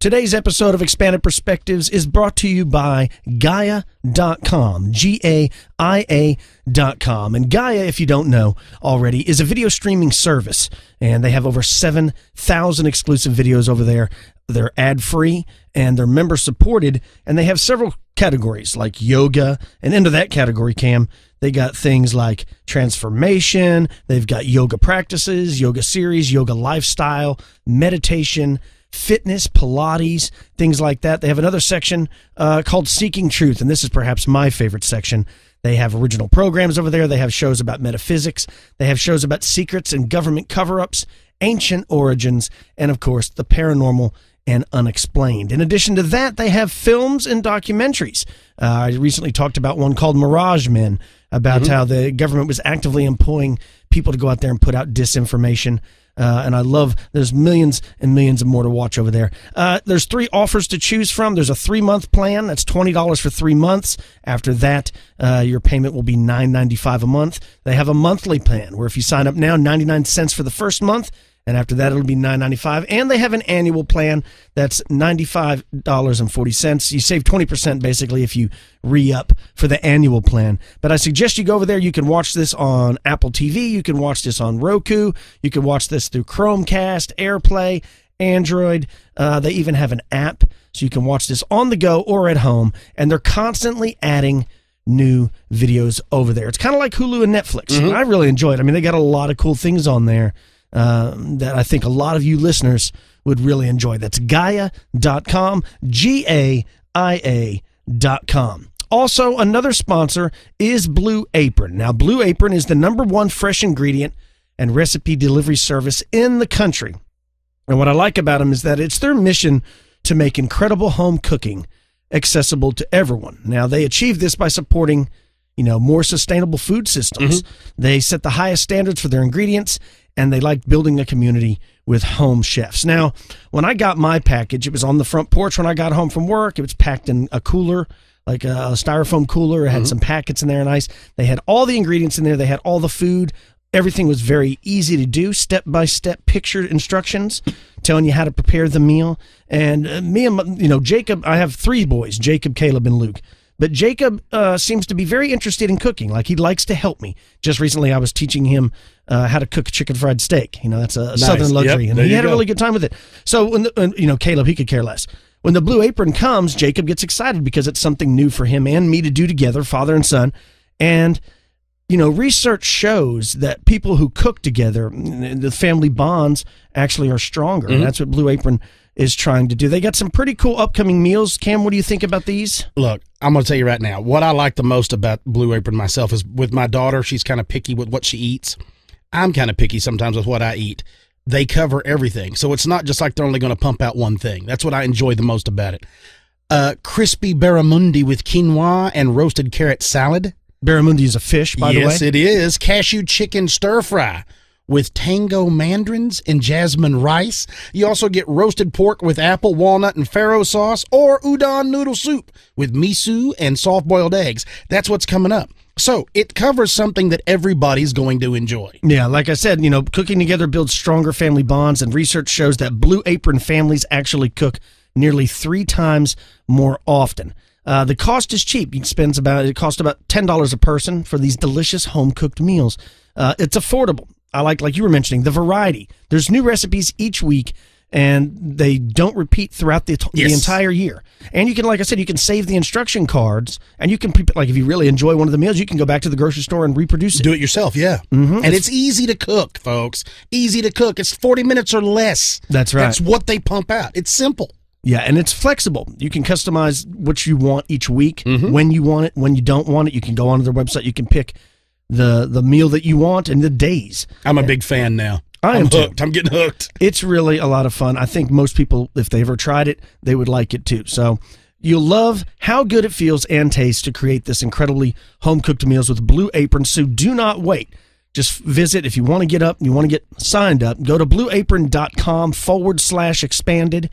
Today's episode of Expanded Perspectives is brought to you by Gaia.com, Gaia.com. And Gaia, if you don't know already, is a video streaming service, and they have over 7,000 exclusive videos over there. They're ad-free, and they're member-supported, and they have several categories like yoga, and into that category, Cam, they got things like transformation, they've got yoga practices, yoga series, yoga lifestyle, meditation, fitness, Pilates, things like that. They have another section called Seeking Truth, and this is perhaps my favorite section. They have original programs over there. They have shows about metaphysics. They have shows about secrets and government cover-ups, ancient origins, and, of course, the paranormal and unexplained. In addition to that, they have films and documentaries. I recently talked about one called Mirage Men, about how the government was actively employing people to go out there and put out disinformation. And I love, there's millions and millions of more to watch over there. There's 3 offers to choose from. There's a 3-month plan. That's $20 for 3 months. After that, your payment will be $9.95 a month. They have a monthly plan where if you sign up now, 99 cents for the first month, and after that, it'll be $9.95. And they have an annual plan that's $95.40. You save 20% basically if you re-up for the annual plan. But I suggest you go over there. You can watch this on Apple TV. You can watch this on Roku. You can watch this through Chromecast, AirPlay, Android. They even have an app, so you can watch this on the go or at home. And they're constantly adding new videos over there. It's kind of like Hulu and Netflix. I really enjoy it. I mean, they got a lot of cool things on there that I think a lot of you listeners would really enjoy. That's Gaia.com, Gaia.com. Also, another sponsor is Blue Apron. Now, Blue Apron is the #1 fresh ingredient and recipe delivery service in the country. And what I like about them is that it's their mission to make incredible home cooking accessible to everyone. Now, they achieve this by supporting, more sustainable food systems. They set the highest standards for their ingredients, and they like building a community with home chefs. Now, when I got my package, it was on the front porch when I got home from work. It was packed in a cooler, like a styrofoam cooler. It had some packets in there and ice. They had all the ingredients in there. They had all the food. Everything was very easy to do, step-by-step picture instructions telling you how to prepare the meal. And me and, Jacob, I have 3 boys, Jacob, Caleb, and Luke. But Jacob seems to be very interested in cooking. Like, he likes to help me. Just recently, I was teaching him how to cook chicken fried steak. That's a Southern luxury. Yep, and he had a really good time with it. So, when Caleb, he could care less. When the Blue Apron comes, Jacob gets excited because it's something new for him and me to do together, father and son. And, research shows that people who cook together, the family bonds actually are stronger. And that's what Blue Apron is trying to do. They got some pretty cool upcoming meals. Cam, what do you think about these? Look, I'm going to tell you right now, what I like the most about Blue Apron myself is with my daughter, she's kind of picky with what she eats. I'm kind of picky sometimes with what I eat. They cover everything. So it's not just like they're only going to pump out one thing. That's what I enjoy the most about it. Crispy barramundi with quinoa and roasted carrot salad. Barramundi is a fish, by the way. Yes, it is. Cashew chicken stir fry with tango mandarins and jasmine rice. You also get roasted pork with apple, walnut, and farro sauce, or udon noodle soup with miso and soft-boiled eggs. That's what's coming up. So it covers something that everybody's going to enjoy. Yeah, like I said, cooking together builds stronger family bonds, and research shows that Blue Apron families actually cook nearly 3 times more often. The cost is cheap. It costs about $10 a person for these delicious home-cooked meals. It's affordable. I like you were mentioning, the variety. There's new recipes each week, and they don't repeat throughout the entire year. And you can, like I said, you can save the instruction cards, and you can, if you really enjoy one of the meals, you can go back to the grocery store and reproduce it. Do it yourself, yeah. And it's easy to cook, folks. Easy to cook. It's 40 minutes or less. That's right. That's what they pump out. It's simple. Yeah, and it's flexible. You can customize what you want each week, when you want it, when you don't want it. You can go onto their website. You can pick the meal that you want and the days. I'm a big fan now. I'm hooked. Too. I'm getting hooked. It's really a lot of fun. I think most people, if they ever tried it, they would like it too. So you'll love how good it feels and tastes to create this incredibly home-cooked meals with Blue Apron. So do not wait. Just visit, if you want to get up, you want to get signed up, go to blueapron.com/expanded,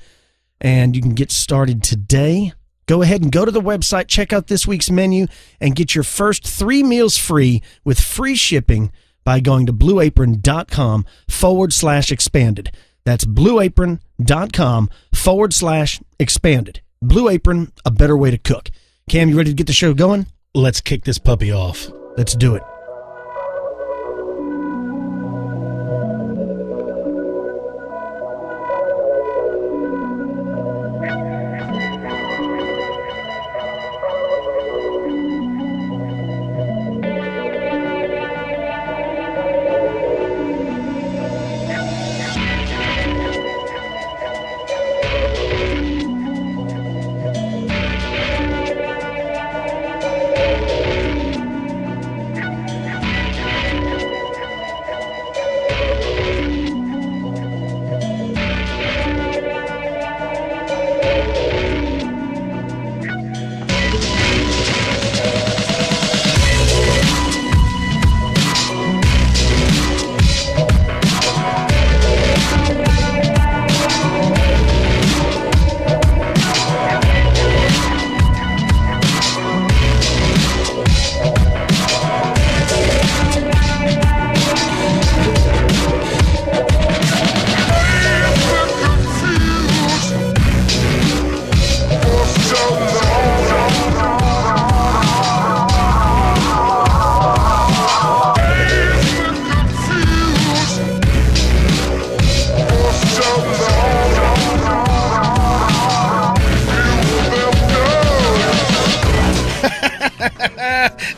and you can get started today. Go ahead and go to the website, check out this week's menu, and get your first 3 meals free with free shipping by going to blueapron.com/expanded. That's blueapron.com/expanded. Blue Apron, a better way to cook. Cam, you ready to get the show going? Let's kick this puppy off. Let's do it.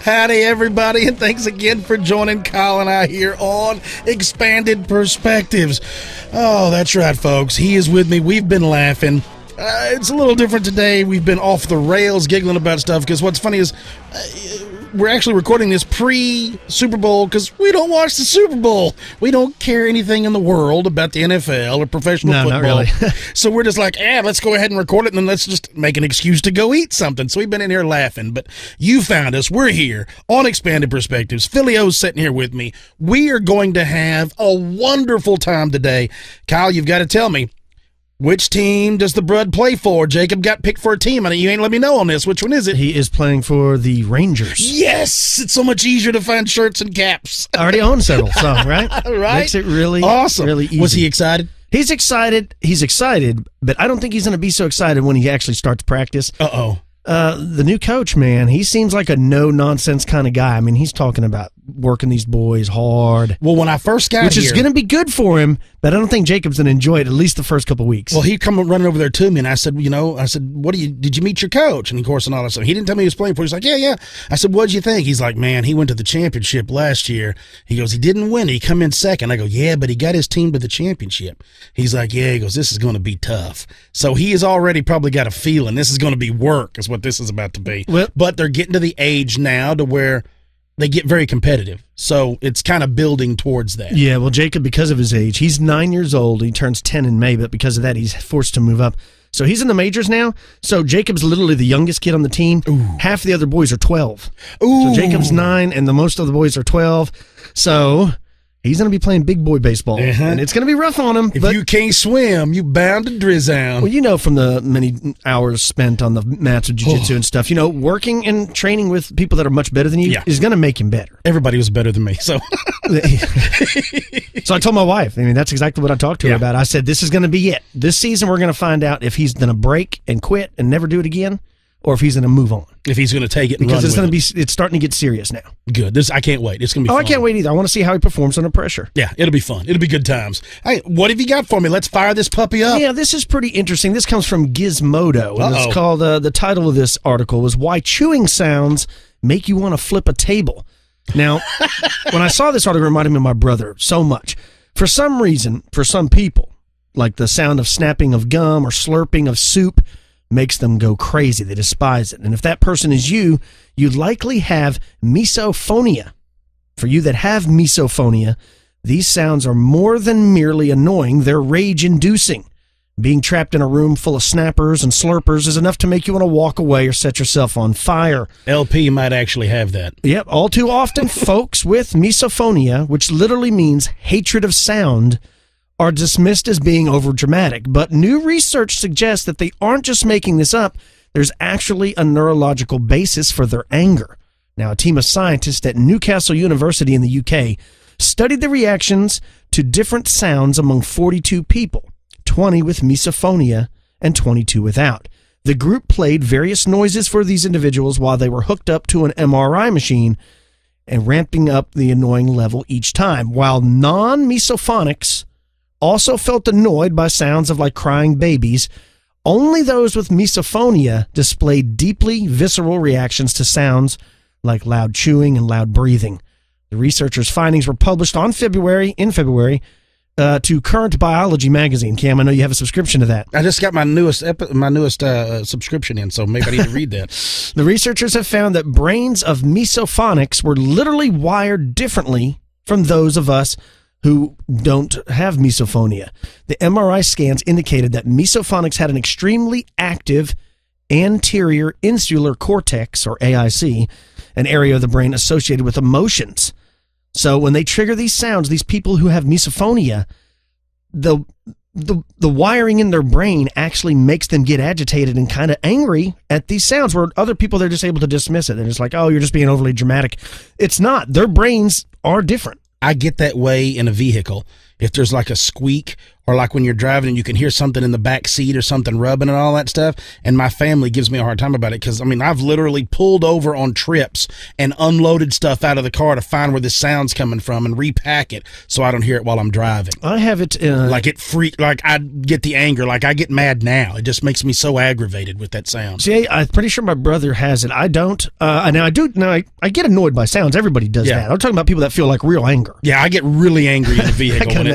Howdy, everybody, and thanks again for joining Kyle and I here on Expanded Perspectives. Oh, that's right, folks. He is with me. We've been laughing. It's a little different today. We've been off the rails giggling about stuff because what's funny is we're actually recording this pre-Super Bowl because we don't watch the Super Bowl. We don't care anything in the world about the NFL or professional football. Not really. So we're just like, let's go ahead and record it and then let's just make an excuse to go eat something. So we've been in here laughing, but you found us. We're here on Expanded Perspectives. Philly O's sitting here with me. We are going to have a wonderful time today. Kyle, you've got to tell me, which team does the Brud play for? Jacob got picked for a team. You ain't let me know on this. Which one is it? He is playing for the Rangers. Yes! It's so much easier to find shirts and caps. I already own several, so, right? Right? Makes it really awesome. Really easy. Was he excited? He's excited. He's excited, but I don't think he's going to be so excited when he actually starts practice. Uh-oh. The new coach, man, he seems like a no-nonsense kind of guy. I mean, he's talking about working these boys hard. Well, when I first got which here, is going to be good for him, but I don't think Jacob's going to enjoy it at least the first couple weeks. Well, he come running over there to me, and I said, did you meet your coach? And of course, and all that stuff. He didn't tell me he was playing for. He's like, yeah. I said, what'd you think? He's like, man, he went to the championship last year. He goes, he didn't win. He come in second. I go, yeah, but he got his team to the championship. He's like, yeah. He goes, this is going to be tough. So he has already probably got a feeling this is going to be work, is what this is about to be. Well, but they're getting to the age now to where they get very competitive. So it's kind of building towards that. Yeah, well, Jacob, because of his age, he's 9 years old. He turns 10 in May, but because of that, he's forced to move up. So he's in the majors now. So Jacob's literally the youngest kid on the team. Ooh. Half the other boys are 12. Ooh. So Jacob's 9, and the most of the boys are 12. So he's going to be playing big boy baseball, and it's going to be rough on him. If you can't swim, you bound to drizzle. Well, you know from the many hours spent on the mats of jiu-jitsu and stuff, working and training with people that are much better than you is going to make him better. Everybody was better than me, so. So I told my wife, that's exactly what I talked to her about. I said, this is going to be it. This season we're going to find out if he's going to break and quit and never do it again, or if he's going to move on. If he's going to take it and because run it's starting to get serious now. Good. I can't wait. It's going to be fun. I can't wait either. I want to see how he performs under pressure. Yeah, it'll be fun. It'll be good times. Hey, what have you got for me? Let's fire this puppy up. Yeah, this is pretty interesting. This comes from Gizmodo. And it's called, the title of this article was Why Chewing Sounds Make You Want to Flip a Table. Now, when I saw this article, it reminded me of my brother so much. For some reason, for some people, like the sound of snapping of gum or slurping of soup makes them go crazy. They despise it. And if that person is you, you likely have misophonia. For you that have misophonia, these sounds are more than merely annoying. They're rage-inducing. Being trapped in a room full of snappers and slurpers is enough to make you want to walk away or set yourself on fire. LP might actually have that. Yep. All too often, folks with misophonia, which literally means hatred of sound, are dismissed as being overdramatic. But new research suggests that they aren't just making this up. There's actually a neurological basis for their anger. Now, a team of scientists at Newcastle University in the UK studied the reactions to different sounds among 42 people, 20 with misophonia and 22 without. The group played various noises for these individuals while they were hooked up to an MRI machine and ramping up the annoying level each time, while non-misophonics also felt annoyed by sounds of like crying babies. Only those with misophonia displayed deeply visceral reactions to sounds like loud chewing and loud breathing. The researchers' findings were published in February to Current Biology magazine. Cam, I know you have a subscription to that. I just got my newest subscription in, so maybe I need to read that. The researchers have found that brains of misophonics were literally wired differently from those of us who don't have misophonia. The MRI scans indicated that misophonics had an extremely active anterior insular cortex, or AIC, an area of the brain associated with emotions. So when they trigger these sounds, these people who have misophonia, the wiring in their brain actually makes them get agitated and kind of angry at these sounds, where other people, they're just able to dismiss it. They're just like, oh, you're just being overly dramatic. It's not. Their brains are different. I get that way in a vehicle. If there's like a squeak, or like when you're driving and you can hear something in the back seat or something rubbing and all that stuff, and my family gives me a hard time about it, because I mean, I've literally pulled over on trips and unloaded stuff out of the car to find where the sound's coming from and repack it so I don't hear it while I'm driving. I have it like I get the anger, like I get mad now. It just makes me so aggravated with that sound. See, I'm pretty sure my brother has it. I don't. Now I get annoyed by sounds. Everybody does that. I'm talking about people that feel like real anger. Yeah, I get really angry in the vehicle when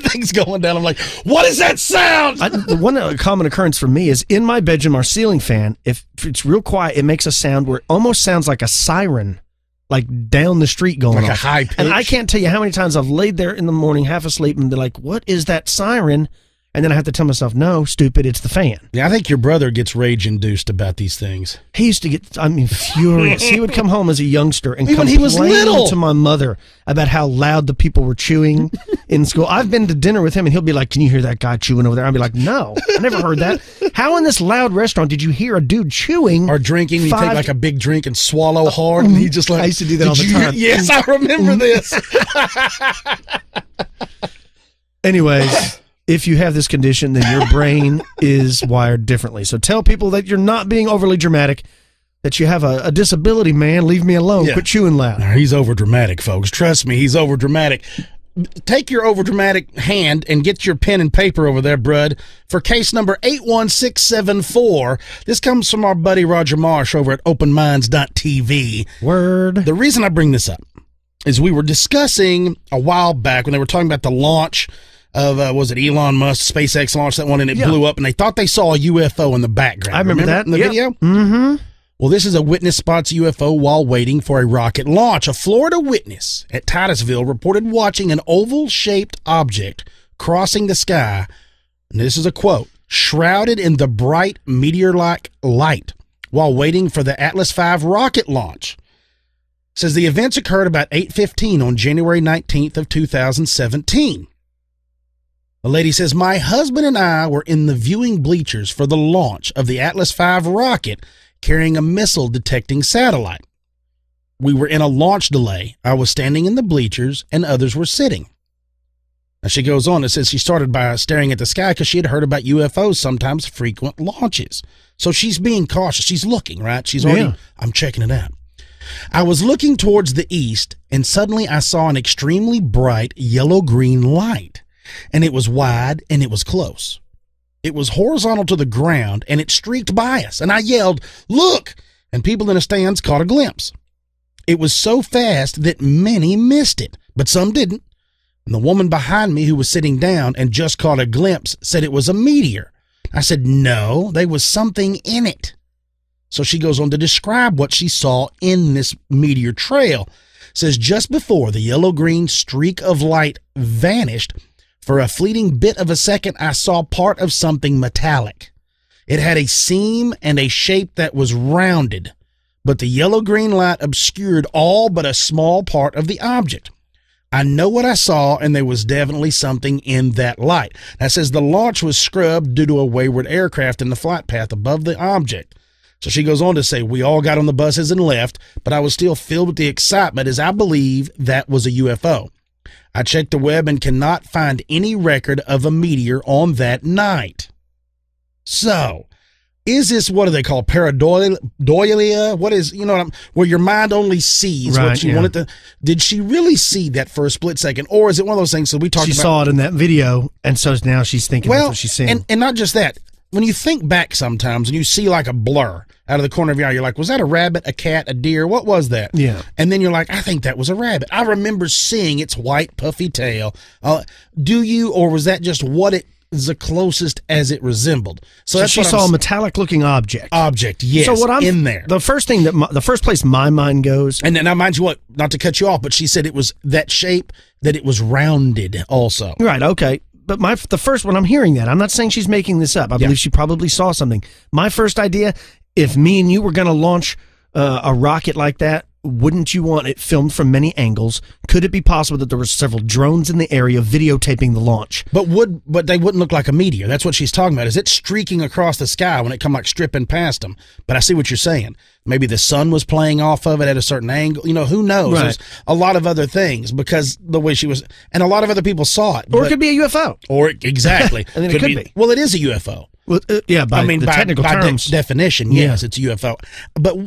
things going down. I'm like, what is that sound? One common occurrence for me is in my bedroom, our ceiling fan, if it's real quiet, it makes a sound where it almost sounds like a siren, like down the street going like off. A high pitch. And I can't tell you how many times I've laid there in the morning half asleep and they're like, what is that siren? And then I have to tell myself, no, stupid, it's the fan. Yeah, I think your brother gets rage-induced about these things. He used to get, furious. He would come home as a youngster and Even when he was little, to my mother about how loud the people were chewing in school. I've been to dinner with him, and he'll be like, can you hear that guy chewing over there? I'll be like, no, I never heard that. How in this loud restaurant did you hear a dude chewing? Or drinking, you take like a big drink and swallow hard, and he just like... I used to do that all the time. Yes, I remember this. Anyways... If you have this condition, then your brain is wired differently. So tell people that you're not being overly dramatic, that you have a disability, man. Leave me alone. Yeah. Quit chewing loud. He's over dramatic, folks. Trust me, he's over dramatic. Take your over dramatic hand and get your pen and paper over there, Brud, for case number 81674. This comes from our buddy Roger Marsh over at openminds.tv. Word. The reason I bring this up is we were discussing a while back when they were talking about the launch of, was it Elon Musk, SpaceX launched that one, and it blew up, and they thought they saw a UFO in the background. I remember that in the video? Mm-hmm. Well, this is a witness spots a UFO while waiting for a rocket launch. A Florida witness at Titusville reported watching an oval-shaped object crossing the sky, and this is a quote, shrouded in the bright meteor-like light while waiting for the Atlas V rocket launch. Says the events occurred about 8:15 on January 19th of 2017. The lady says, my husband and I were in the viewing bleachers for the launch of the Atlas V rocket carrying a missile detecting satellite. We were in a launch delay. I was standing in the bleachers and others were sitting. Now she goes on and says she started by staring at the sky because she had heard about UFOs, sometimes frequent launches. So she's being cautious. She's looking, right? She's already, I'm checking it out. I was looking towards the east and suddenly I saw an extremely bright yellow-green light. And it was wide, and it was close. It was horizontal to the ground, and it streaked by us. And I yelled, look! And people in the stands caught a glimpse. It was so fast that many missed it, but some didn't. And the woman behind me who was sitting down and just caught a glimpse said it was a meteor. I said, no, there was something in it. So she goes on to describe what she saw in this meteor trail. Says just before the yellow-green streak of light vanished, for a fleeting bit of a second, I saw part of something metallic. It had a seam and a shape that was rounded, but the yellow-green light obscured all but a small part of the object. I know what I saw, and there was definitely something in that light. That says the launch was scrubbed due to a wayward aircraft in the flight path above the object. So she goes on to say, we all got on the buses and left, but I was still filled with the excitement as I believe that was a UFO. I checked the web and cannot find any record of a meteor on that night. So, is this, what do they call, pareidolia? What is, where your mind only sees what you want it to? Did she really see that for a split second? Or is it one of those things that we talked about? She saw it in that video, and so now she's thinking that's what she's seeing. And not just that. When you think back sometimes and you see like a blur out of the corner of your eye, you're like, was that a rabbit, a cat, a deer? What was that? Yeah. And then you're like, I think that was a rabbit. I remember seeing its white puffy tail. Do you, or was that just what it is the closest as it resembled? So that's she saw a metallic looking object. Yes. So what I'm in there. The first thing the first place my mind goes. And then now, mind you what, not to cut you off, but she said it was that shape, that it was rounded also. Right. Okay. But the first when I'm hearing that, I'm not saying she's making this up. I believe she probably saw something. My first idea, if me and you were going to launch a rocket like that, wouldn't you want it filmed from many angles? Could it be possible that there were several drones in the area videotaping the launch? But they wouldn't look like a meteor. That's what she's talking about. Is it streaking across the sky when it come like stripping past them? But I see what you're saying. Maybe the sun was playing off of it at a certain angle. Who knows? Right. There's a lot of other things because the way she was, and a lot of other people saw it. Or it could be a UFO. Exactly. I mean, it could be. Well, it is a UFO. Well, by the technical terms. Definition, yes, it's a UFO. But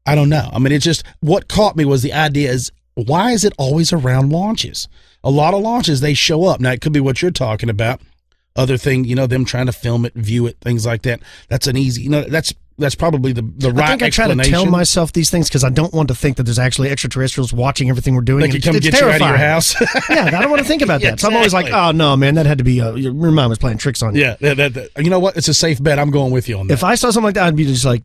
I don't know. I mean, it's just, what caught me was the idea is, why is it always around launches? A lot of launches, they show up. Now, it could be what you're talking about. Other thing, them trying to film it, view it, things like that. That's an easy, that's probably the right explanation. I think I try to tell myself these things because I don't want to think that there's actually extraterrestrials watching everything we're doing. They could come get you out of your house. Yeah, I don't want to think about that. So I'm always like, oh, no, man, that had to be, your mom was playing tricks on you. Yeah, you know what? It's a safe bet. I'm going with you on that. If I saw something like that, I'd be just like,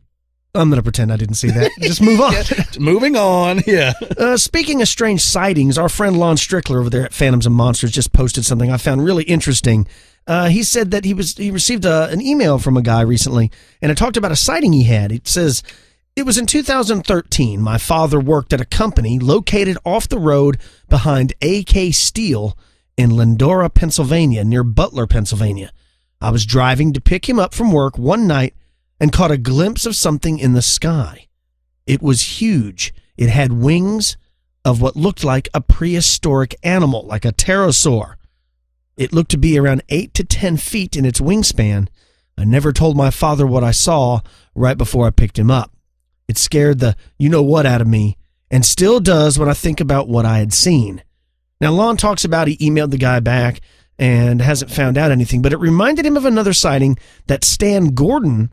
I'm going to pretend I didn't see that. Just move on. Moving on, yeah. Speaking of strange sightings, our friend Lon Strickler over there at Phantoms and Monsters just posted something I found really interesting. He said that he received an email from a guy recently, and it talked about a sighting he had. It says, it was in 2013. My father worked at a company located off the road behind AK Steel in Lindora, Pennsylvania, near Butler, Pennsylvania. I was driving to pick him up from work one night and caught a glimpse of something in the sky. It was huge. It had wings of what looked like a prehistoric animal, like a pterosaur. It looked to be around 8 to 10 feet in its wingspan. I never told my father what I saw right before I picked him up. It scared the you-know-what out of me, and still does when I think about what I had seen. Now, Lon talks about he emailed the guy back and hasn't found out anything, but it reminded him of another sighting that Stan Gordon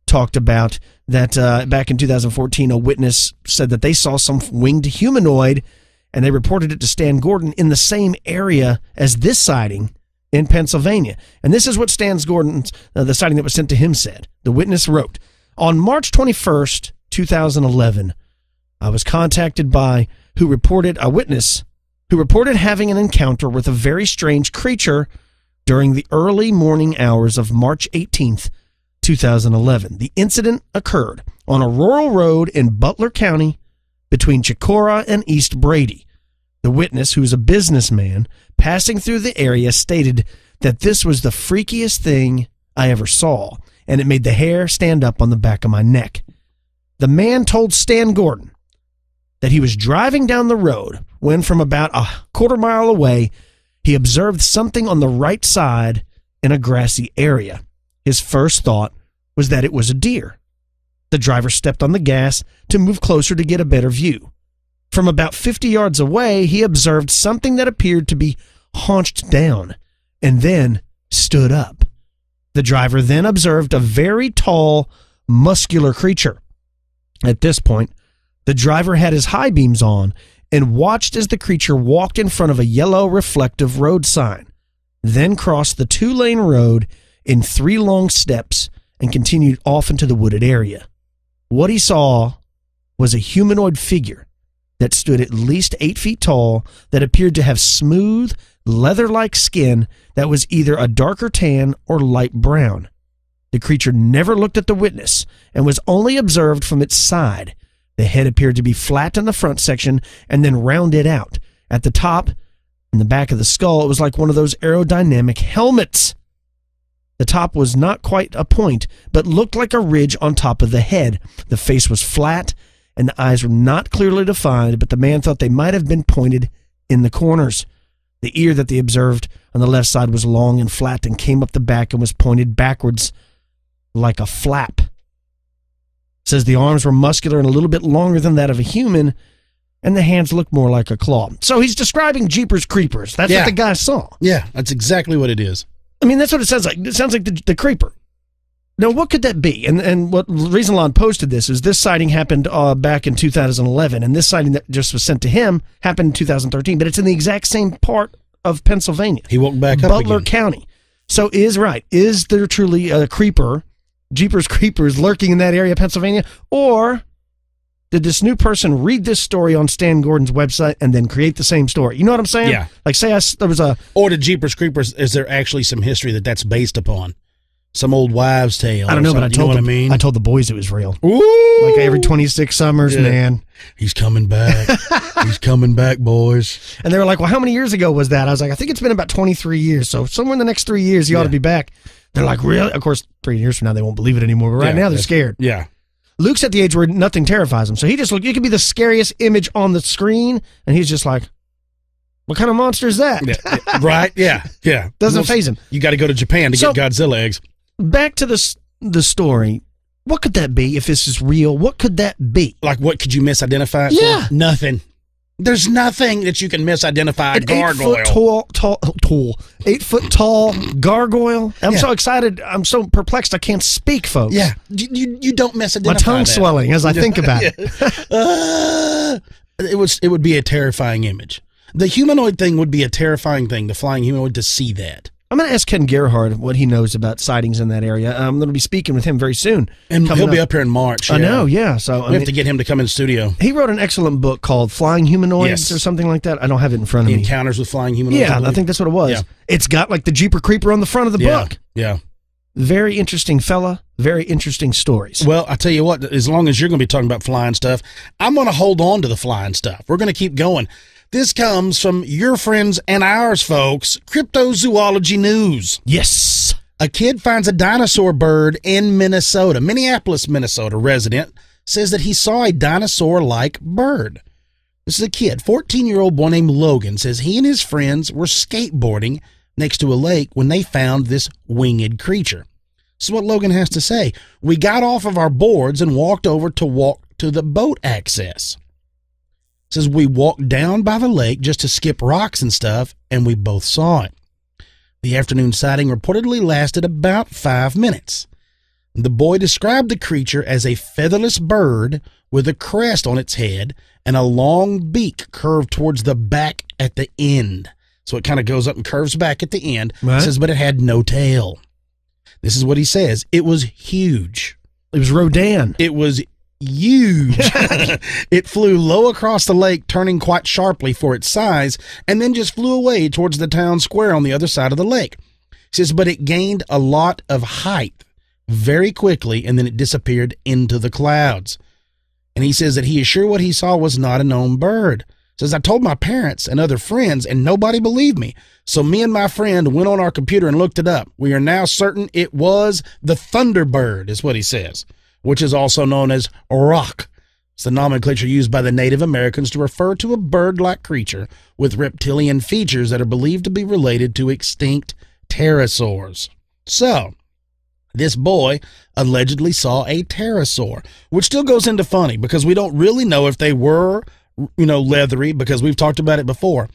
talked about, that back in 2014, a witness said that they saw some winged humanoid, and they reported it to Stan Gordon in the same area as this sighting in Pennsylvania. And this is what Stan Gordon's, the sighting that was sent to him, said. The witness wrote, on March 21st, 2011, I was contacted by a witness who reported having an encounter with a very strange creature during the early morning hours of March 18th, 2011. The incident occurred on a rural road in Butler County between Chicora and East Brady. The witness, who's a businessman passing through the area, stated that this was the freakiest thing I ever saw, and it made the hair stand up on the back of my neck. The man told Stan Gordon that he was driving down the road when, from about a quarter mile away, he observed something on the right side in a grassy area. His first thought was that it was a deer. The driver stepped on the gas to move closer to get a better view. From about 50 yards away, he observed something that appeared to be haunched down and then stood up. The driver then observed a very tall, muscular creature. At this point, the driver had his high beams on and watched as the creature walked in front of a yellow reflective road sign, then crossed the 2-lane road in 3 long steps and continued off into the wooded area. What he saw was a humanoid figure that stood at least 8 feet tall, that appeared to have smooth, leather-like skin that was either a darker tan or light brown. The creature never looked at the witness and was only observed from its side. The head appeared to be flat in the front section and then rounded out. At the top, in the back of the skull, it was like one of those aerodynamic helmets. The top was not quite a point, but looked like a ridge on top of the head. The face was flat, and the eyes were not clearly defined, but the man thought they might have been pointed in the corners. The ear that they observed on the left side was long and flat and came up the back and was pointed backwards like a flap. It says the arms were muscular and a little bit longer than that of a human, and the hands looked more like a claw. So he's describing Jeepers Creepers. That's what the guy saw. Yeah, that's exactly what it is. I mean, that's what it sounds like. It sounds like the creeper. Now, what could that be? And what the reason Lon posted this is this sighting happened back in 2011, and this sighting that just was sent to him happened in 2013, but it's in the exact same part of Pennsylvania. He woke back up Butler again. County. So is there truly a creeper, Jeepers Creepers, lurking in that area of Pennsylvania? Or did this new person read this story on Stan Gordon's website and then create the same story? You know what I'm saying? Yeah. Like, say there was a... Or the Jeepers Creepers, is there actually some history that's based upon? Some old wives' tale. I don't know, but I told them, what I mean? I told the boys it was real. Ooh! Like every 26 summers, man. He's coming back. He's coming back, boys. And they were like, well, how many years ago was that? I was like, I think it's been about 23 years. So somewhere in the next 3 years, he ought to be back. They're like, really? Of course, 3 years from now, they won't believe it anymore. But right now, they're scared. Yeah. Luke's at the age where nothing terrifies him. So he just looked, it could be the scariest image on the screen. And he's just like, what kind of monster is that? Yeah. Right? Yeah. Yeah. Doesn't faze him. You got to go to Japan to get Godzilla eggs. Back to the story. What could that be if this is real? What could that be? Like, what could you misidentify it for? Nothing. There's nothing that you can misidentify. An 8 foot tall gargoyle. I'm so excited. I'm so perplexed. I can't speak, folks. Yeah. You don't misidentify My tongue's swelling as I think about it. It would be a terrifying image. The humanoid thing would be a terrifying thing, the flying humanoid, to see that. I'm going to ask Ken Gerhard what he knows about sightings in that area. I'm going to be speaking with him very soon. And he'll be up here in March. I know, yeah. So we have to get him to come in the studio. He wrote an excellent book called Flying Humanoids or something like that. I don't have it in front of me. Encounters with Flying Humanoids. Yeah, I think that's what it was. Yeah. It's got like the Jeeper Creeper on the front of the book. Yeah. Very interesting fella. Very interesting stories. Well, I tell you what, as long as you're going to be talking about flying stuff, I'm going to hold on to the flying stuff. We're going to keep going. This comes from your friends and ours, folks. Cryptozoology news. Yes. A kid finds a dinosaur bird in Minnesota. Minneapolis, Minnesota resident says that he saw a dinosaur-like bird. This is a kid, 14-year-old boy named Logan, says he and his friends were skateboarding next to a lake when they found this winged creature. This is what Logan has to say. We got off of our boards and walked over to the boat access. Says we walked down by the lake just to skip rocks and stuff, and we both saw it. The afternoon sighting reportedly lasted about 5 minutes. The boy described the creature as a featherless bird with a crest on its head and a long beak curved towards the back at the end. So it kind of goes up and curves back at the end. Right. Says, but it had no tail. This is what he says. It was huge. It was Rodan. It was huge. It flew low across the lake, turning quite sharply for its size, and then just flew away towards the town square on the other side of the lake. He says, but it gained a lot of height very quickly, and then it disappeared into the clouds. And he says that he is sure what he saw was not a known bird. Says, I told my parents and other friends, and nobody believed me. So me and my friend went on our computer and looked it up. We are now certain it was the Thunderbird, is what he says, which is also known as rock. It's the nomenclature used by the Native Americans to refer to a bird-like creature with reptilian features that are believed to be related to extinct pterosaurs. So, this boy allegedly saw a pterosaur, which still goes into funny because we don't really know if they were, leathery, because we've talked about it before.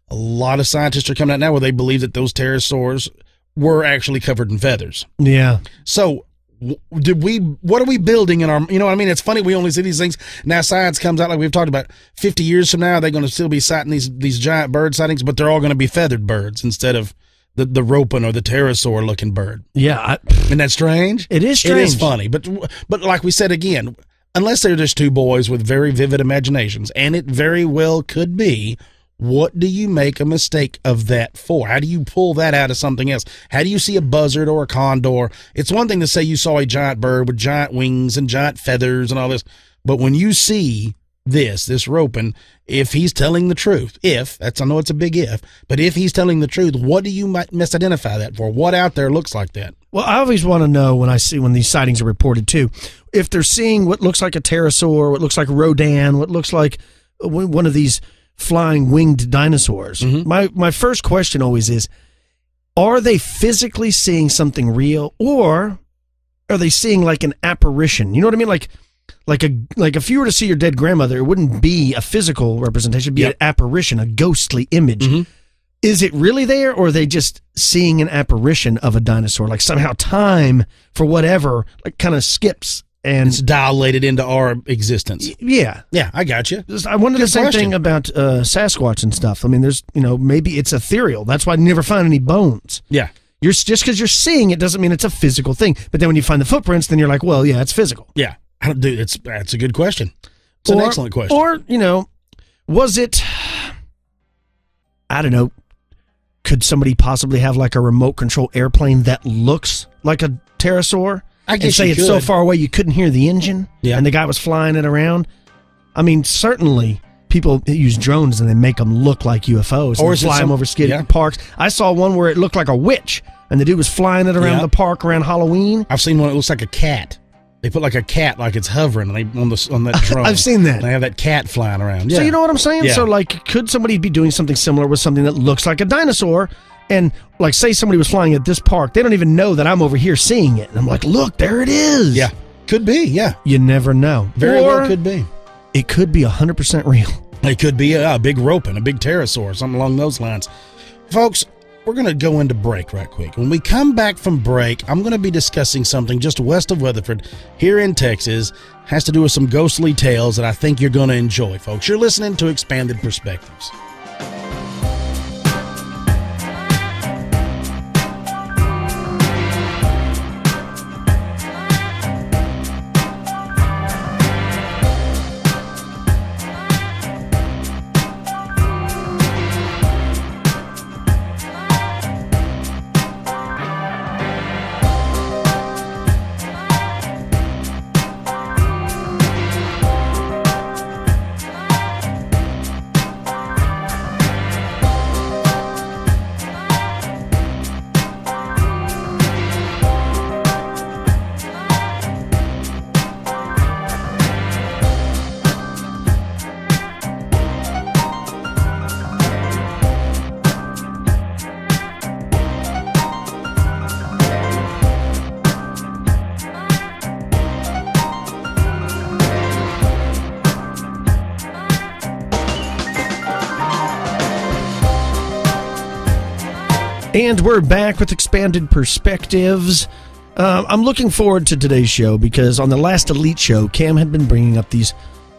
A lot of scientists are coming out now where they believe that those pterosaurs were actually covered in feathers. Yeah. So, what are we building in our, it's funny we only see these things now. Science comes out, like we've talked about, 50 years from now they're going to still be sighting these giant bird sightings, but they're all going to be feathered birds instead of the ropin or the pterosaur looking bird. Yeah. Isn't that strange? It is strange. It is funny, but like we said again, unless they're just two boys with very vivid imaginations, and it very well could be, what do you make a mistake of that for? How do you pull that out of something else? How do you see a buzzard or a condor? It's one thing to say you saw a giant bird with giant wings and giant feathers and all this, but when you see this roping, if he's telling the truth, I know it's a big if, but if he's telling the truth, what do you misidentify that for? What out there looks like that? Well, I always want to know when these sightings are reported too, if they're seeing what looks like a pterosaur, what looks like Rodan, what looks like one of these flying winged dinosaurs. My first question always is, are they physically seeing something real, or are they seeing like an apparition? You know what I mean? Like if you were to see your dead grandmother, it wouldn't be a physical representation, it'd be an apparition, a ghostly image. Is it really there, or are they just seeing an apparition of a dinosaur? Like somehow time, for whatever, like kind of skips. And it's dilated into our existence. Yeah. Yeah, I got you. I wonder the same thing about Sasquatch and stuff. I mean, there's, maybe it's ethereal. That's why I never find any bones. Yeah. Just because you're seeing it doesn't mean it's a physical thing. But then when you find the footprints, then you're like, well, yeah, it's physical. Yeah. Dude, that's a good question. It's an excellent question. Or, was it, I don't know, could somebody possibly have like a remote control airplane that looks like a pterosaur? I guess and say you it's could. so far away you couldn't hear the engine, yeah. and the guy was flying it around. I mean, certainly people use drones and they make them look like UFOs, or fly them over skid parks. I saw one where it looked like a witch, and the dude was flying it around the park around Halloween. I've seen one that looks like a cat. They put like a cat, like it's hovering on that drone. I've seen that. They have that cat flying around. Yeah. So you know what I'm saying? Yeah. So like, could somebody be doing something similar with something that looks like a dinosaur? And like, say somebody was flying at this park, they don't even know that I'm over here seeing it. And I'm like, look, there it is. Yeah. Could be, yeah. You never know. Very well could be. It could be 100% real. It could be a big roping, a big pterosaur, something along those lines. Folks, we're going to go into break right quick. When we come back from break, I'm going to be discussing something just west of Weatherford here in Texas. Has to do with some ghostly tales that I think you're going to enjoy, folks. You're listening to Expanded Perspectives. And we're back with Expanded Perspectives. I'm looking forward to today's show because on the last Elite show, Cam had been bringing up these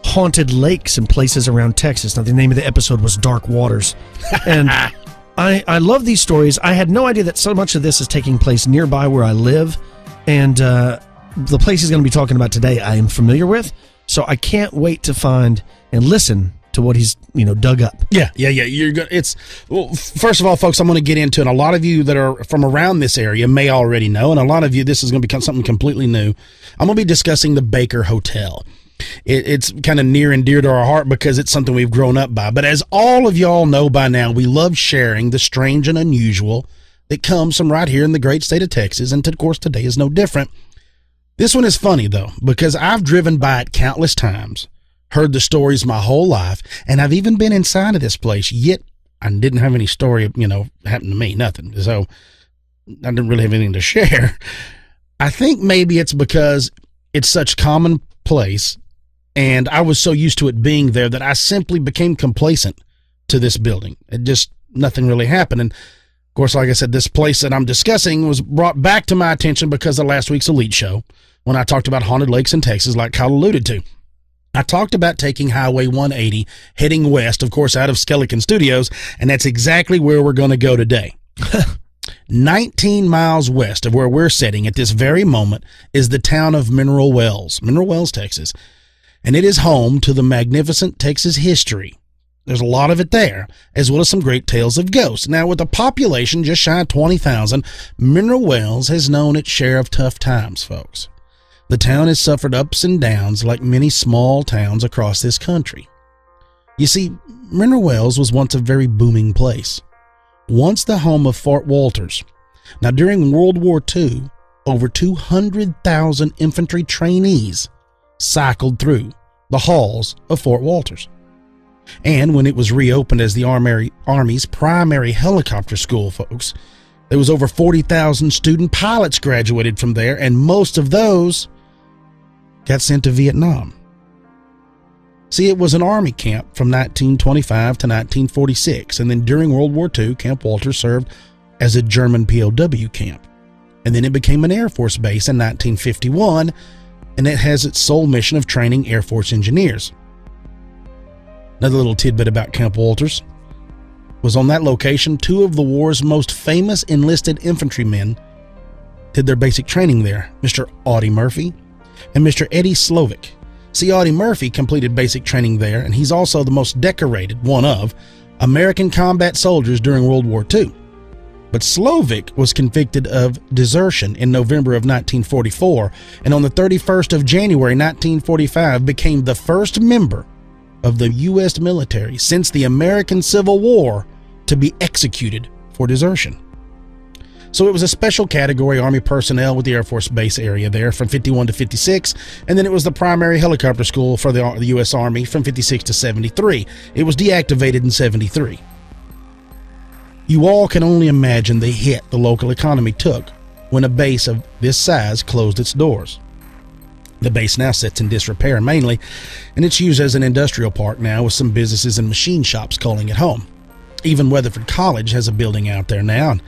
haunted lakes and places around Texas. Now, the name of the episode was Dark Waters. And I love these stories. I had no idea that so much of this is taking place nearby where I live. And the place he's going to be talking about today, I am familiar with. So I can't wait to find and listen to what he's dug up. Yeah. You're good. First of all, folks, I'm going to get into it. A lot of you that are from around this area may already know, and a lot of you, this is going to become something completely new. I'm going to be discussing the Baker Hotel. It's kind of near and dear to our heart because it's something we've grown up by. But as all of y'all know by now, we love sharing the strange and unusual that comes from right here in the great state of Texas, and of course today is no different. This one is funny though, because I've driven by it countless times, heard the stories my whole life, and I've even been inside of this place, yet I didn't have any story, happen to me, nothing. So I didn't really have anything to share. I think maybe it's because it's such commonplace, and I was so used to it being there that I simply became complacent to this building. Nothing really happened. And of course, like I said, this place that I'm discussing was brought back to my attention because of last week's Elite show, when I talked about haunted lakes in Texas, like Kyle alluded to. I talked about taking Highway 180, heading west, of course, out of Skeleton Studios, and that's exactly where we're going to go today. 19 miles west of where we're sitting at this very moment is the town of Mineral Wells, Texas, and it is home to the magnificent Texas history. There's a lot of it there, as well as some great tales of ghosts. Now, with a population just shy of 20,000, Mineral Wells has known its share of tough times, folks. The town has suffered ups and downs like many small towns across this country. You see, Mineral Wells was once a very booming place, once the home of Fort Walters. Now, during World War II, over 200,000 infantry trainees cycled through the halls of Fort Walters. And when it was reopened as the Army's primary helicopter school, folks, there was over 40,000 student pilots graduated from there, and most of those got sent to Vietnam. See, it was an Army camp from 1925 to 1946, and then during World War II, Camp Walter served as a German POW camp. And then it became an Air Force base in 1951, and it has its sole mission of training Air Force engineers. Another little tidbit about Camp Walters was on that location, two of the war's most famous enlisted infantrymen did their basic training there, Mr. Audie Murphy and Mr. Eddie Slovic. See, Audie Murphy completed basic training there, and he's also the most decorated, one of, American combat soldiers during World War II. But Slovic was convicted of desertion in November of 1944, and on the 31st of January 1945 became the first member of the U.S. military since the American Civil War to be executed for desertion. So it was a special category Army personnel with the Air Force Base area there from 51 to 56, and then it was the primary helicopter school for the U.S. Army from 56 to 73. It was deactivated in 73. You all can only imagine the hit the local economy took when a base of this size closed its doors. The base now sits in disrepair mainly, and it's used as an industrial park now with some businesses and machine shops calling it home. Even Weatherford College has a building out there now. And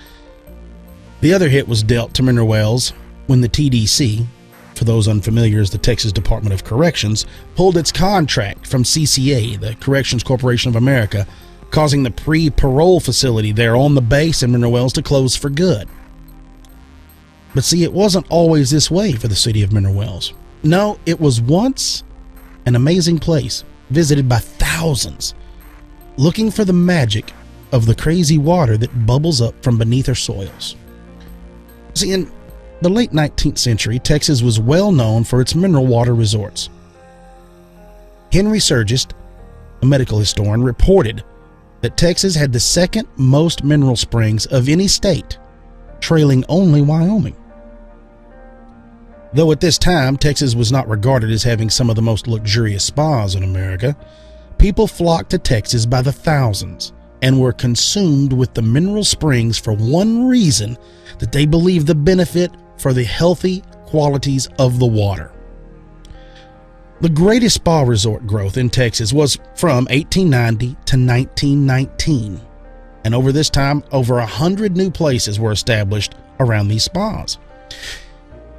the other hit was dealt to Mineral Wells when the TDC, for those unfamiliar, is the Texas Department of Corrections, pulled its contract from CCA, the Corrections Corporation of America, causing the pre-parole facility there on the base in Mineral Wells to close for good. But see, it wasn't always this way for the city of Mineral Wells. No, it was once an amazing place visited by thousands looking for the magic of the crazy water that bubbles up from beneath our soils. See, in the late 19th century, Texas was well known for its mineral water resorts. Henry Surgist, a medical historian, reported that Texas had the second most mineral springs of any state, trailing only Wyoming. Though at this time, Texas was not regarded as having some of the most luxurious spas in America, people flocked to Texas by the thousands and were consumed with the mineral springs for one reason, that they believed the benefit for the healthy qualities of the water. The greatest spa resort growth in Texas was from 1890 to 1919, and over this time, over 100 new places were established around these spas.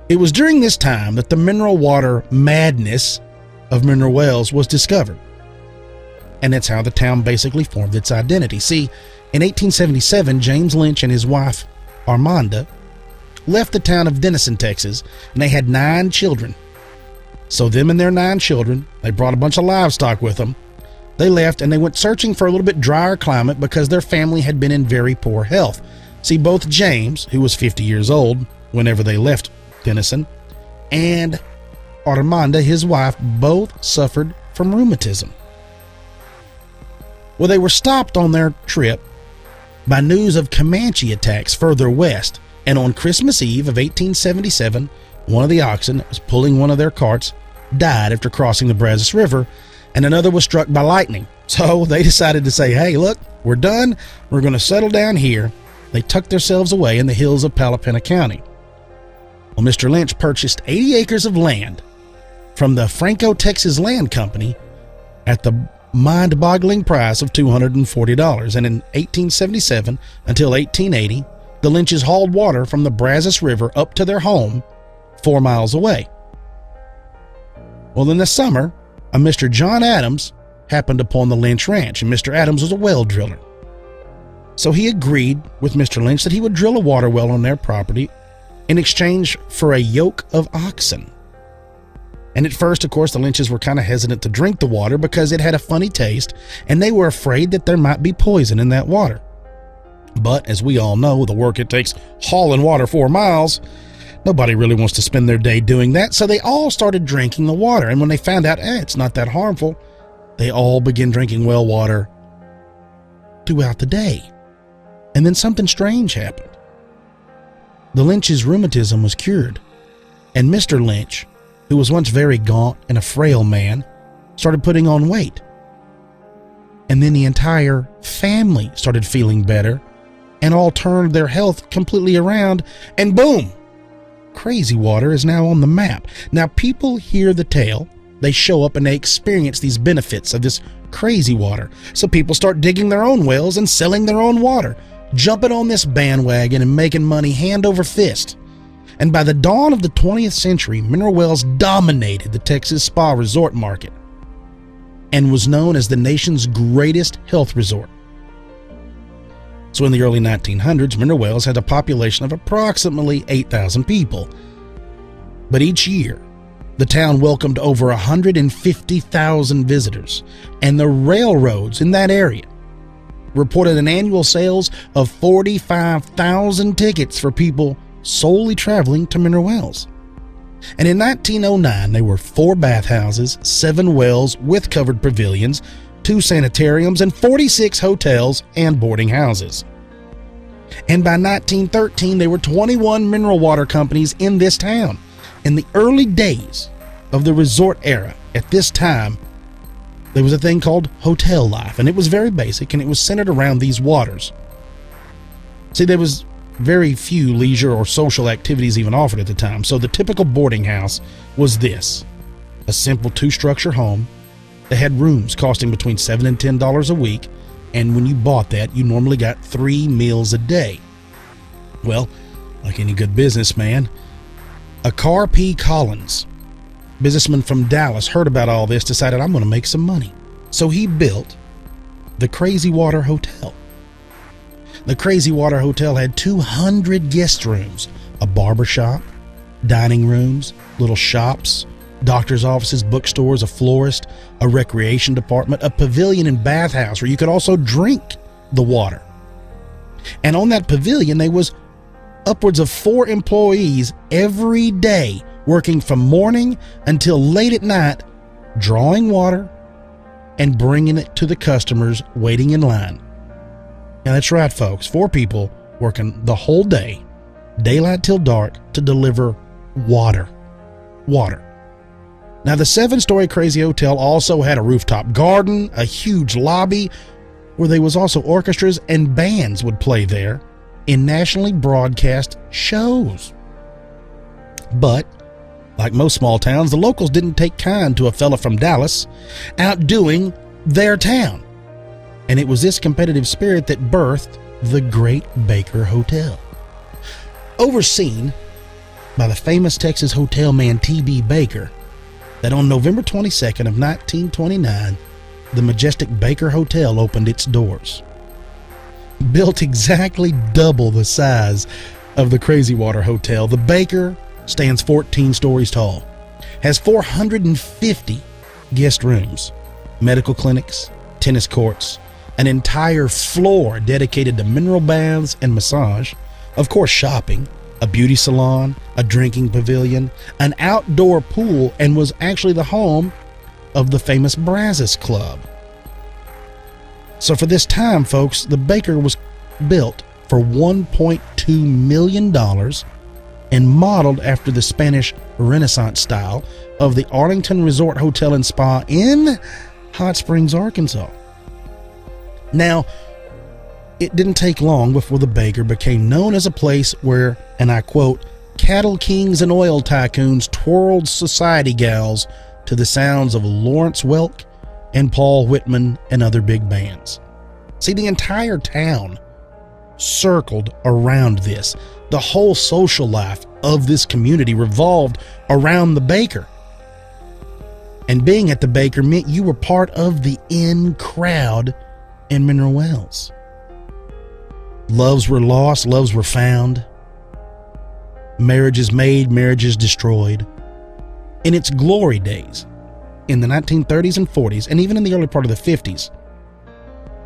It was during this time that the mineral water madness of Mineral Wells was discovered, and that's how the town basically formed its identity. See, in 1877, James Lynch and his wife, Armanda, left the town of Denison, Texas, and they had 9 children. So them and their 9 children, they brought a bunch of livestock with them. They left and they went searching for a little bit drier climate because their family had been in very poor health. See, both James, who was 50 years old whenever they left Denison, and Armanda, his wife, both suffered from rheumatism. Well, they were stopped on their trip by news of Comanche attacks further west, and on Christmas Eve of 1877, one of the oxen that was pulling one of their carts died after crossing the Brazos River, and another was struck by lightning. So they decided to say, hey, look, we're done. We're going to settle down here. They tucked themselves away in the hills of Palapena County. Well, Mr. Lynch purchased 80 acres of land from the Franco Texas Land Company at the mind-boggling price of $240. And in 1877 until 1880, the Lynches hauled water from the Brazos River up to their home 4 miles away. Well, in the summer, a Mr. John Adams happened upon the Lynch Ranch, and Mr. Adams was a well driller. So he agreed with Mr. Lynch that he would drill a water well on their property in exchange for a yoke of oxen. And at first, of course, the Lynches were kind of hesitant to drink the water because it had a funny taste, and they were afraid that there might be poison in that water. But as we all know, the work it takes hauling water 4 miles, nobody really wants to spend their day doing that, so they all started drinking the water. And when they found out, it's not that harmful, they all began drinking well water throughout the day. And then something strange happened. The Lynch's rheumatism was cured, and Mr. Lynch, who was once very gaunt and a frail man, started putting on weight. And then the entire family started feeling better and all turned their health completely around, and boom, Crazy Water is now on the map. Now people hear the tale, they show up and they experience these benefits of this crazy water. So people start digging their own wells and selling their own water, jumping on this bandwagon and making money hand over fist. And by the dawn of the 20th century, mineral wells dominated the Texas spa resort market and was known as the nation's greatest health resort. So in the early 1900s, mineral wells had a population of approximately 8,000 people. But each year, the town welcomed over 150,000 visitors, and the railroads in that area reported an annual sales of 45,000 tickets for people solely traveling to mineral wells. And in 1909, there were 4 bathhouses, 7 wells with covered pavilions, 2 sanitariums, and 46 hotels and boarding houses. And by 1913, there were 21 mineral water companies in this town. In the early days of the resort era, at this time, there was a thing called hotel life, and it was very basic, and it was centered around these waters. See, there was very few leisure or social activities even offered at the time, so the typical boarding house was this: a simple 2-structure home. They had rooms costing between $7 and $10 a week, and when you bought that, you normally got 3 meals a day. Well, like any good businessman, a Car P. Collins, businessman from Dallas, heard about all this, decided, I'm going to make some money. So he built the Crazy Water Hotel. The Crazy Water Hotel had 200 guest rooms, a barber shop, dining rooms, little shops, doctor's offices, bookstores, a florist, a recreation department, a pavilion and bathhouse where you could also drink the water. And on that pavilion, there was upwards of 4 employees every day working from morning until late at night, drawing water and bringing it to the customers waiting in line. Now that's right, folks, 4 people working the whole day, daylight till dark, to deliver water. Now, the 7-story Crazy Hotel also had a rooftop garden, a huge lobby, where there was also orchestras and bands would play there in nationally broadcast shows. But, like most small towns, the locals didn't take kind to a fella from Dallas outdoing their town. And it was this competitive spirit that birthed the Great Baker Hotel. Overseen by the famous Texas hotel man T.B. Baker, that on November 22nd of 1929, the majestic Baker Hotel opened its doors. Built exactly double the size of the Crazy Water Hotel, the Baker stands 14 stories tall, has 450 guest rooms, medical clinics, tennis courts, an entire floor dedicated to mineral baths and massage, of course shopping, a beauty salon, a drinking pavilion, an outdoor pool, and was actually the home of the famous Brazos Club. So for this time, folks, the Baker was built for $1.2 million and modeled after the Spanish Renaissance style of the Arlington Resort Hotel and Spa in Hot Springs, Arkansas. Now, it didn't take long before the Baker became known as a place where, and I quote, cattle kings and oil tycoons twirled society gals to the sounds of Lawrence Welk and Paul Whitman and other big bands. See, the entire town circled around this. The whole social life of this community revolved around the Baker. And being at the Baker meant you were part of the in crowd in Mineral Wells. Loves were lost, loves were found. Marriages made, marriages destroyed. In its glory days, in the 1930s and 40s, and even in the early part of the 50s,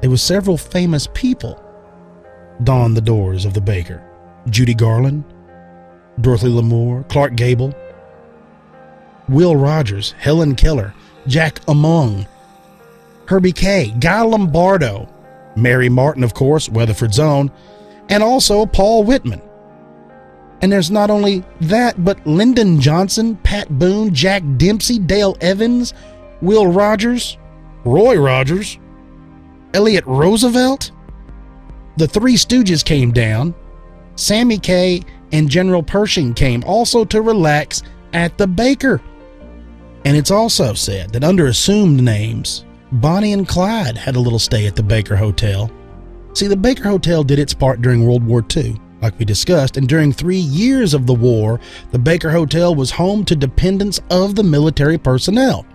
there were several famous people donned the doors of the Baker. Judy Garland, Dorothy Lamour, Clark Gable, Will Rogers, Helen Keller, Jack Among, Herbie Kay, Guy Lombardo, Mary Martin, of course, Weatherford's own, and also Paul Whitman. And there's not only that, but Lyndon Johnson, Pat Boone, Jack Dempsey, Dale Evans, Will Rogers, Roy Rogers, Elliot Roosevelt? The Three Stooges came down. Sammy Kaye and General Pershing came also to relax at the Baker. And it's also said that under assumed names, Bonnie and Clyde had a little stay at the Baker Hotel. See, the Baker Hotel did its part during World War II, like we discussed, and during 3 years of the war, the Baker Hotel was home to dependents of the military personnel.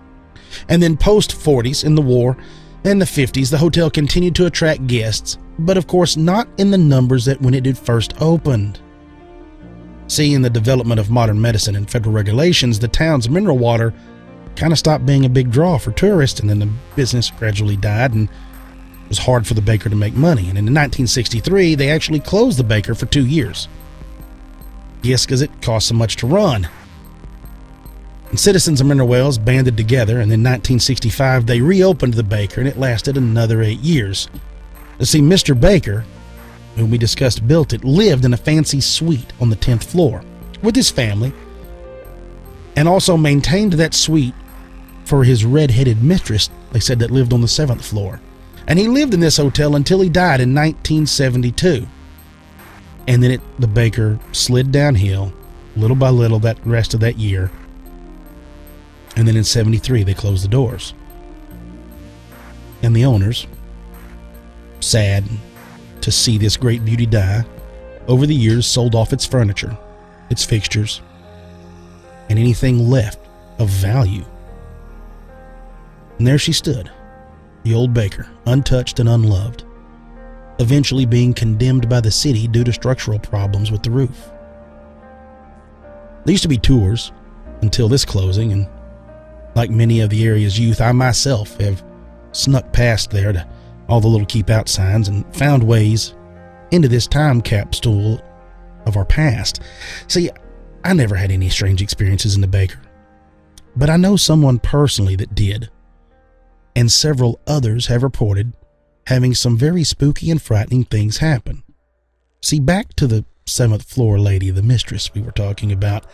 And then post-40s in the war and the 50s, the hotel continued to attract guests, but of course not in the numbers that when it had first opened. See, in the development of modern medicine and federal regulations, the town's mineral water kind of stopped being a big draw for tourists, and then the business gradually died, and it was hard for the Baker to make money. And in 1963, they actually closed the Baker for 2 years. Yes, because it cost so much to run. And citizens of Mineral Wells banded together, and in 1965 they reopened the Baker, and it lasted another 8 years. You see, Mr. Baker, whom we discussed built it, lived in a fancy suite on the 10th floor with his family, and also maintained that suite for his red-headed mistress, they said, that lived on the 7th floor. And he lived in this hotel until he died in 1972. And then the Baker slid downhill little by little that rest of that year. And then in 73, they closed the doors. And the owners, sad to see this great beauty die, over the years sold off its furniture, its fixtures, and anything left of value. And there she stood, the old Baker, untouched and unloved, eventually being condemned by the city due to structural problems with the roof. There used to be tours until this closing, and like many of the area's youth, I myself have snuck past there to all the little keep out signs and found ways into this time capsule of our past. See, I never had any strange experiences in the Baker, but I know someone personally that did, and several others have reported having some very spooky and frightening things happen. See, back to the 7th floor lady, the mistress we were talking about,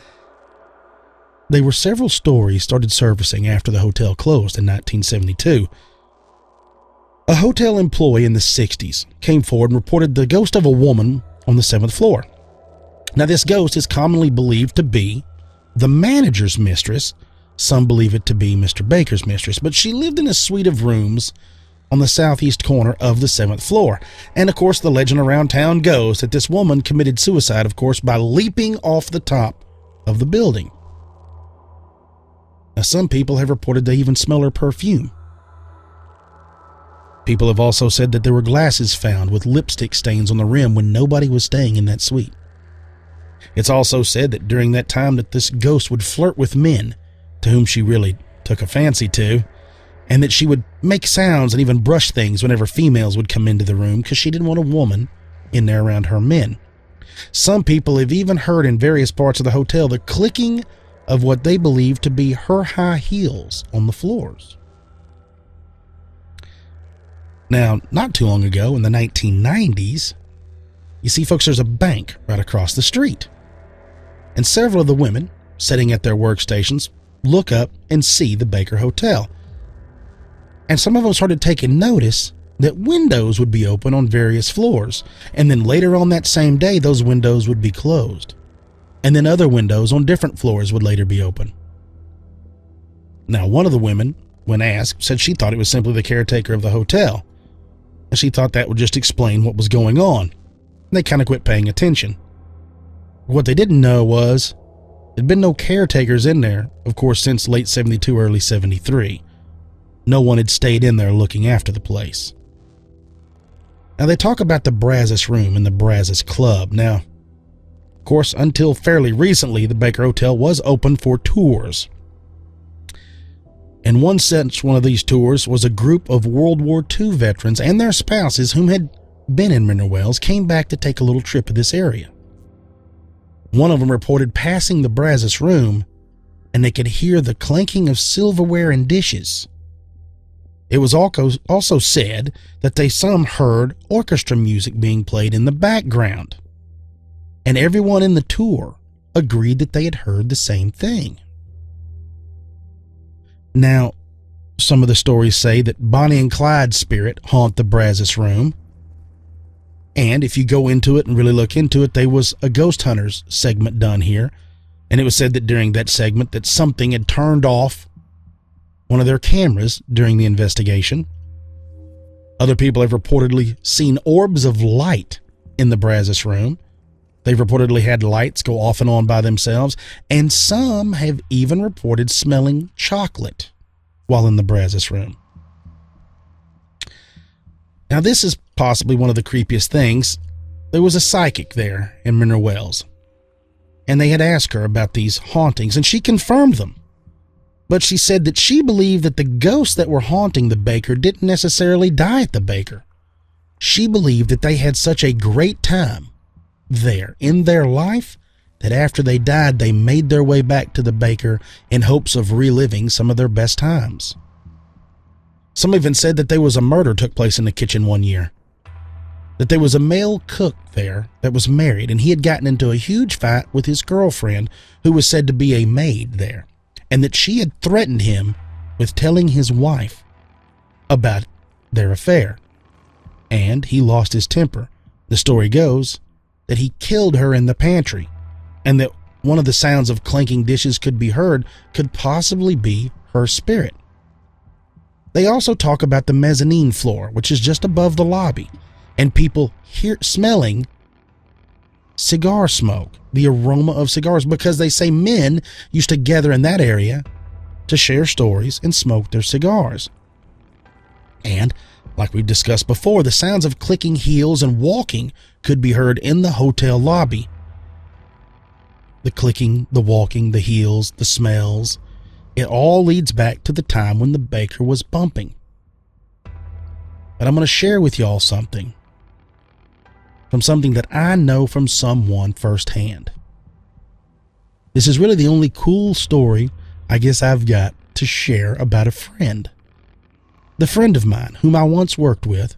there were several stories started surfacing after the hotel closed in 1972. A hotel employee in the 60s came forward and reported the ghost of a woman on the 7th floor. Now, this ghost is commonly believed to be the manager's mistress. Some believe it to be Mr. Baker's mistress, but she lived in a suite of rooms on the southeast corner of the 7th floor. And of course, the legend around town goes that this woman committed suicide, of course, by leaping off the top of the building. Now, some people have reported they even smell her perfume. People have also said that there were glasses found with lipstick stains on the rim when nobody was staying in that suite. It's also said that during that time that this ghost would flirt with men to whom she really took a fancy to, and that she would make sounds and even brush things whenever females would come into the room because she didn't want a woman in there around her men. Some people have even heard in various parts of the hotel the clicking of what they believe to be her high heels on the floors. Now, not too long ago, in the 1990s, you see, folks, there's a bank right across the street. And several of the women sitting at their workstations look up and see the Baker Hotel. And some of them started taking notice that windows would be open on various floors. And then later on that same day, those windows would be closed. And then other windows on different floors would later be open. Now, one of the women, when asked, said she thought it was simply the caretaker of the hotel. And she thought that would just explain what was going on. They kind of quit paying attention. What they didn't know was there'd been no caretakers in there, of course, since late 72, early 73. No one had stayed in there looking after the place. Now, they talk about the Brazos Room and the Brazos Club. Now, of course, until fairly recently, the Baker Hotel was open for tours. And one of these tours was a group of World War II veterans and their spouses whom had been in Mineral Wells came back to take a little trip of this area. One of them reported passing the Brazos Room, and they could hear the clanking of silverware and dishes. It was also said that some heard orchestra music being played in the background, and everyone in the tour agreed that they had heard the same thing. Now, Some of the stories say that Bonnie and Clyde's spirit haunt the Brazos room. And if you go into it and really look into it, there was a Ghost Hunters segment done here. And it was said that during that segment that something had turned off one of their cameras during the investigation. Other people have reportedly seen orbs of light in the Brazos room. They've reportedly had lights go off and on by themselves, and some have even reported smelling chocolate while in the Brazos room. Now, this is possibly one of the creepiest things. There was a psychic there in Mineral Wells, and they had asked her about these hauntings, and she confirmed them. But she said that she believed that the ghosts that were haunting the baker didn't necessarily die at the baker. She believed that they had such a great time there in their life that after they died, they made their way back to the baker in hopes of reliving some of their best times. Some even said that there was a murder took place in the kitchen one year. That there was a male cook there that was married, and he had gotten into a huge fight with his girlfriend, who was said to be a maid there, and that she had threatened him with telling his wife about their affair. And he lost his temper. The story goes that he killed her in the pantry, and that one of the sounds of clanking dishes could be heard could possibly be her spirit. They also talk about the mezzanine floor, which is just above the lobby, and people smelling cigar smoke, the aroma of cigars, because they say men used to gather in that area to share stories and smoke their cigars. And, like we've discussed before, the sounds of clicking heels and walking could be heard in the hotel lobby. The clicking, the walking, the heels, the smells, it all leads back to the time when the baker was bumping. But I'm going to share with y'all something that I know from someone firsthand. This is really the only cool story I guess I've got to share about a friend. The friend of mine, whom I once worked with,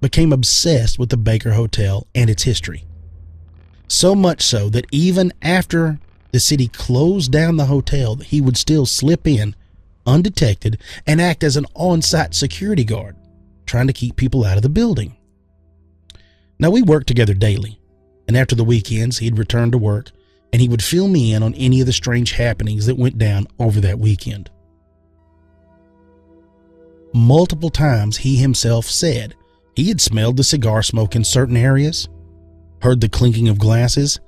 became obsessed with the Baker Hotel and its history. So much so that even after the city closed down the hotel, he would still slip in undetected and act as an on-site security guard, trying to keep people out of the building. Now, we worked together daily, and after the weekends, he'd return to work, and he would fill me in on any of the strange happenings that went down over that weekend. Multiple times, he himself said he had smelled the cigar smoke in certain areas, heard the clinking of glasses.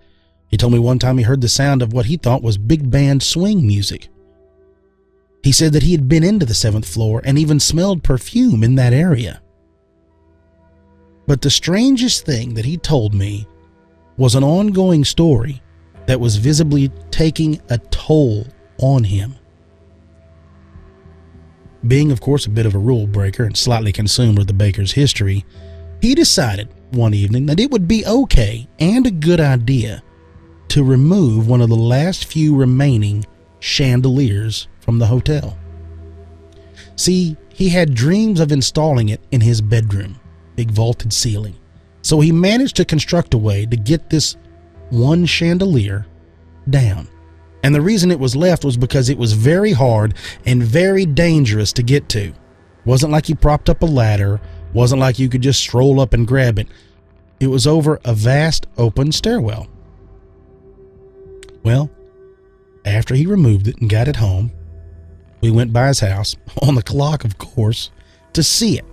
He told me one time he heard the sound of what he thought was big band swing music. He said that he had been into the 7th floor and even smelled perfume in that area. But the strangest thing that he told me was an ongoing story that was visibly taking a toll on him. Being, of course, a bit of a rule breaker and slightly consumed with the baker's history, he decided one evening that it would be okay and a good idea to remove one of the last few remaining chandeliers from the hotel. See, he had dreams of installing it in his bedroom, big vaulted ceiling. So he managed to construct a way to get this one chandelier down. And the reason it was left was because it was very hard and very dangerous to get to. Wasn't like you propped up a ladder, wasn't like you could just stroll up and grab it. It was over a vast open stairwell. Well, after he removed it and got it home, we went by his house, on the clock of course, to see it.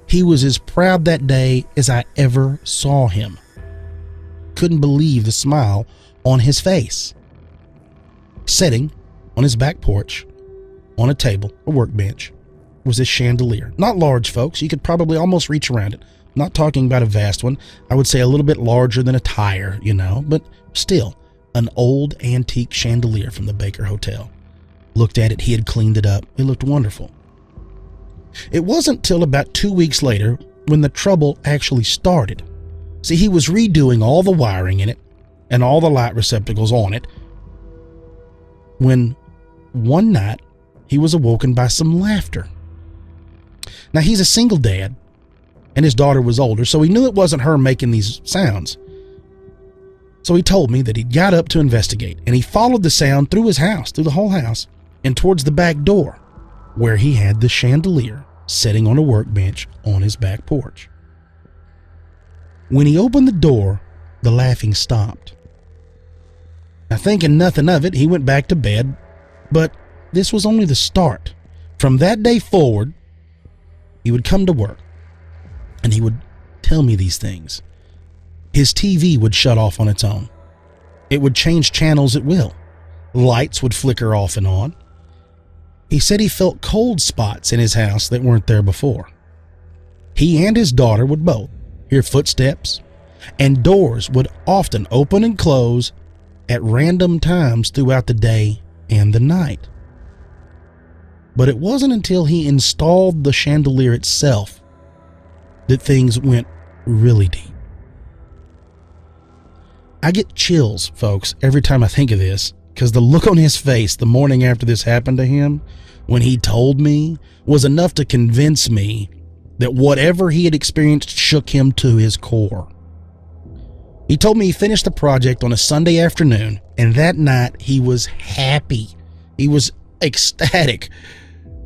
He was as proud that day as I ever saw him. Couldn't believe the smile on his face. Sitting on his back porch, on a table, a workbench, was this chandelier. Not large, folks. You could probably almost reach around it. I'm not talking about a vast one. I would say a little bit larger than a tire, but still, an old antique chandelier from the Baker Hotel. Looked at it, he had cleaned it up. It looked wonderful. It wasn't till about 2 weeks later when the trouble actually started. See, he was redoing all the wiring in it and all the light receptacles on it when one night he was awoken by some laughter. Now, he's a single dad and his daughter was older, so he knew it wasn't her making these sounds. So he told me that he got up to investigate, and he followed the sound through his house, through the whole house, and towards the back door, where he had the chandelier sitting on a workbench on his back porch. When he opened the door, the laughing stopped. Now, thinking nothing of it, he went back to bed, but this was only the start. From that day forward, he would come to work, and he would tell me these things. His TV would shut off on its own. It would change channels at will. Lights would flicker off and on. He said he felt cold spots in his house that weren't there before. He and his daughter would both hear footsteps, and doors would often open and close at random times throughout the day and the night. But it wasn't until he installed the chandelier itself that things went really deep. I get chills, folks, every time I think of this, because the look on his face the morning after this happened to him, when he told me, was enough to convince me that whatever he had experienced shook him to his core. He told me he finished the project on a Sunday afternoon, and that night he was happy. He was ecstatic.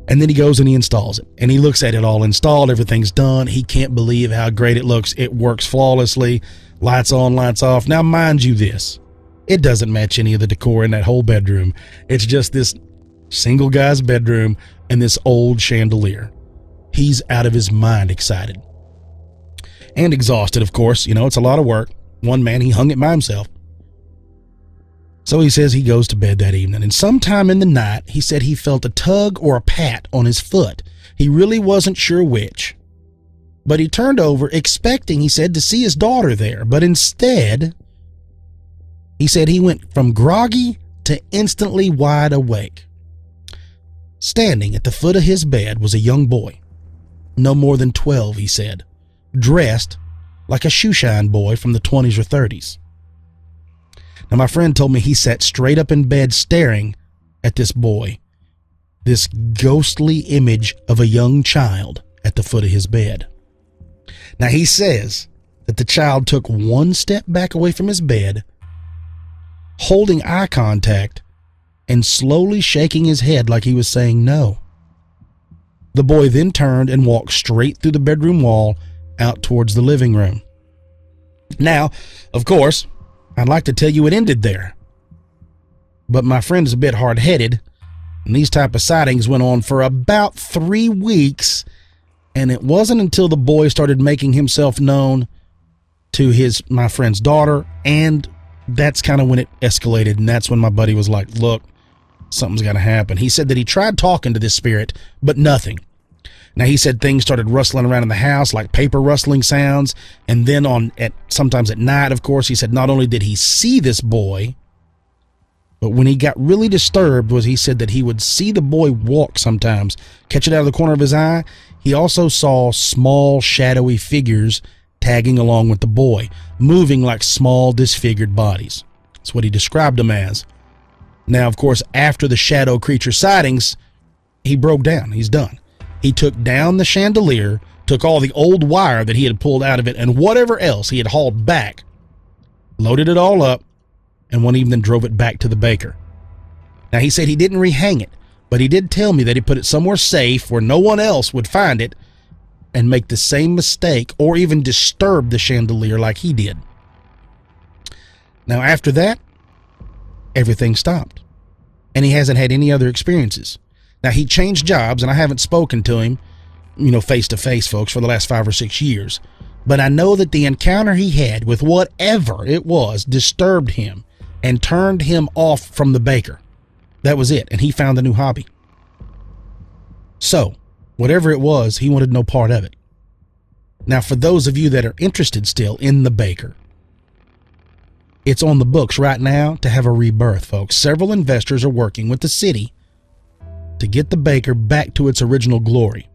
And then he goes and he installs it, and he looks at it all installed. Everything's done. He can't believe how great it looks. It works flawlessly. Lights on, lights off. Now, mind you this, it doesn't match any of the decor in that whole bedroom. It's just this single guy's bedroom and this old chandelier. He's out of his mind excited. And exhausted, of course. You know, it's a lot of work. One man, he hung it by himself. So he says he goes to bed that evening, and sometime in the night, he said he felt a tug or a pat on his foot. He really wasn't sure which. But he turned over, expecting, he said, to see his daughter there. But instead, he said he went from groggy to instantly wide awake. Standing at the foot of his bed was a young boy, no more than 12, he said, dressed like a shoeshine boy from the 20s or 30s. Now, my friend told me he sat straight up in bed staring at this boy, this ghostly image of a young child at the foot of his bed. Now, he says that the child took one step back away from his bed, holding eye contact and slowly shaking his head like he was saying no. The boy then turned and walked straight through the bedroom wall out towards the living room. Now, of course, I'd like to tell you it ended there, but my friend is a bit hard-headed, and these type of sightings went on for about 3 weeks, and it wasn't until the boy started making himself known to my friend's daughter, and that's kind of when it escalated, and that's when my buddy was like, look, something's got to happen. He said that he tried talking to this spirit, but nothing. Now, he said things started rustling around in the house, like paper rustling sounds, and then sometimes at night, of course, he said not only did he see this boy, but when he got really disturbed he said that he would see the boy walk sometimes, catch it out of the corner of his eye. He also saw small, shadowy figures tagging along with the boy, moving like small, disfigured bodies. That's what he described them as. Now, of course, after the shadow creature sightings, he broke down. He's done. He took down the chandelier, took all the old wire that he had pulled out of it and whatever else he had hauled back, loaded it all up, and one evening drove it back to the baker. Now, he said he didn't rehang it, but he did tell me that he put it somewhere safe where no one else would find it and make the same mistake or even disturb the chandelier like he did. Now, after that, everything stopped, and he hasn't had any other experiences. Now, he changed jobs, and I haven't spoken to him, face to face, folks, for the last 5 or 6 years. But I know that the encounter he had with whatever it was disturbed him and turned him off from the baker. That was it, and he found a new hobby. So, whatever it was, he wanted no part of it. Now, for those of you that are interested still in the baker, it's on the books right now to have a rebirth, folks. Several investors are working with the city to get the baker back to its original glory.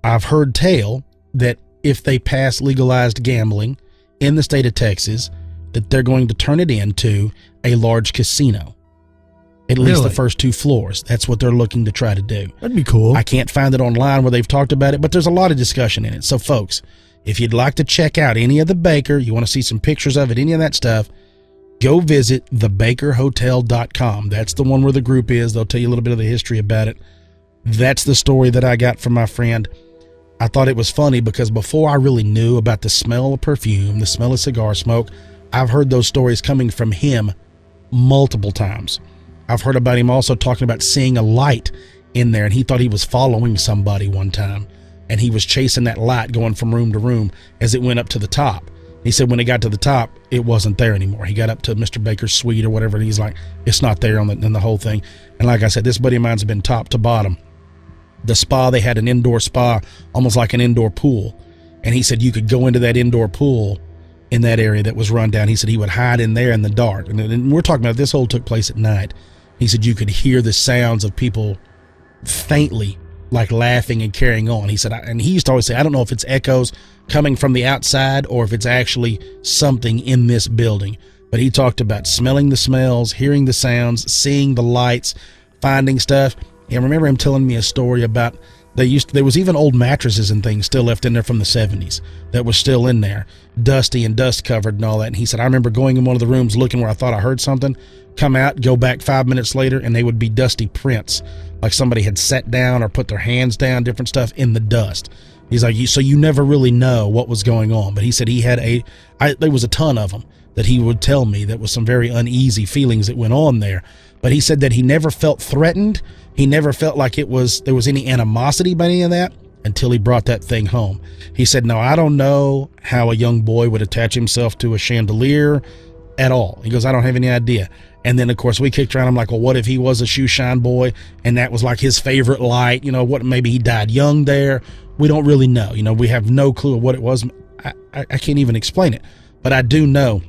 I've heard tell that if they pass legalized gambling in the state of Texas, that they're going to turn it into a large casino. At least the first 2 floors. That's what they're looking to try to do. That'd be cool. I can't find it online where they've talked about it, but there's a lot of discussion in it. So, folks, if you'd like to check out any of the baker, you want to see some pictures of it, any of that stuff, go visit thebakerhotel.com. That's the one where the group is. They'll tell you a little bit of the history about it. That's the story that I got from my friend. I thought it was funny because before I really knew about the smell of perfume, the smell of cigar smoke, I've heard those stories coming from him multiple times. I've heard about him also talking about seeing a light in there, and he thought he was following somebody one time, and he was chasing that light going from room to room as it went up to the top. He said when he got to the top, it wasn't there anymore. He got up to Mr. Baker's suite or whatever, and he's like, it's not there in the whole thing. And like I said, this buddy of mine's been top to bottom. The spa, they had an indoor spa, almost like an indoor pool. And he said you could go into that indoor pool in that area that was run down. He said he would hide in there in the dark. And we're talking about this whole took place at night. He said you could hear the sounds of people faintly, like laughing and carrying on. He said, and he used to always say, I don't know if it's echoes coming from the outside or if it's actually something in this building. But he talked about smelling the smells, hearing the sounds, seeing the lights, finding stuff. And I remember him telling me a story about there was even old mattresses and things still left in there from the 70s that was still in there, dusty and dust covered and all that. And he said, I remember going in one of the rooms looking where I thought I heard something, come out, go back 5 minutes later, and they would be dusty prints, like somebody had sat down or put their hands down, different stuff in the dust. He's like, so you never really know what was going on. But he said he had there was a ton of them that he would tell me that was some very uneasy feelings that went on there. But he said that he never felt threatened. He never felt like there was any animosity by any of that until he brought that thing home. He said, no, I don't know how a young boy would attach himself to a chandelier at all. He goes, I don't have any idea. And then, of course, we kicked around. I'm like, well, what if he was a shoe shine boy and that was like his favorite light? What? Maybe he died young there. We don't really know. We have no clue of what it was. I can't even explain it. But I do know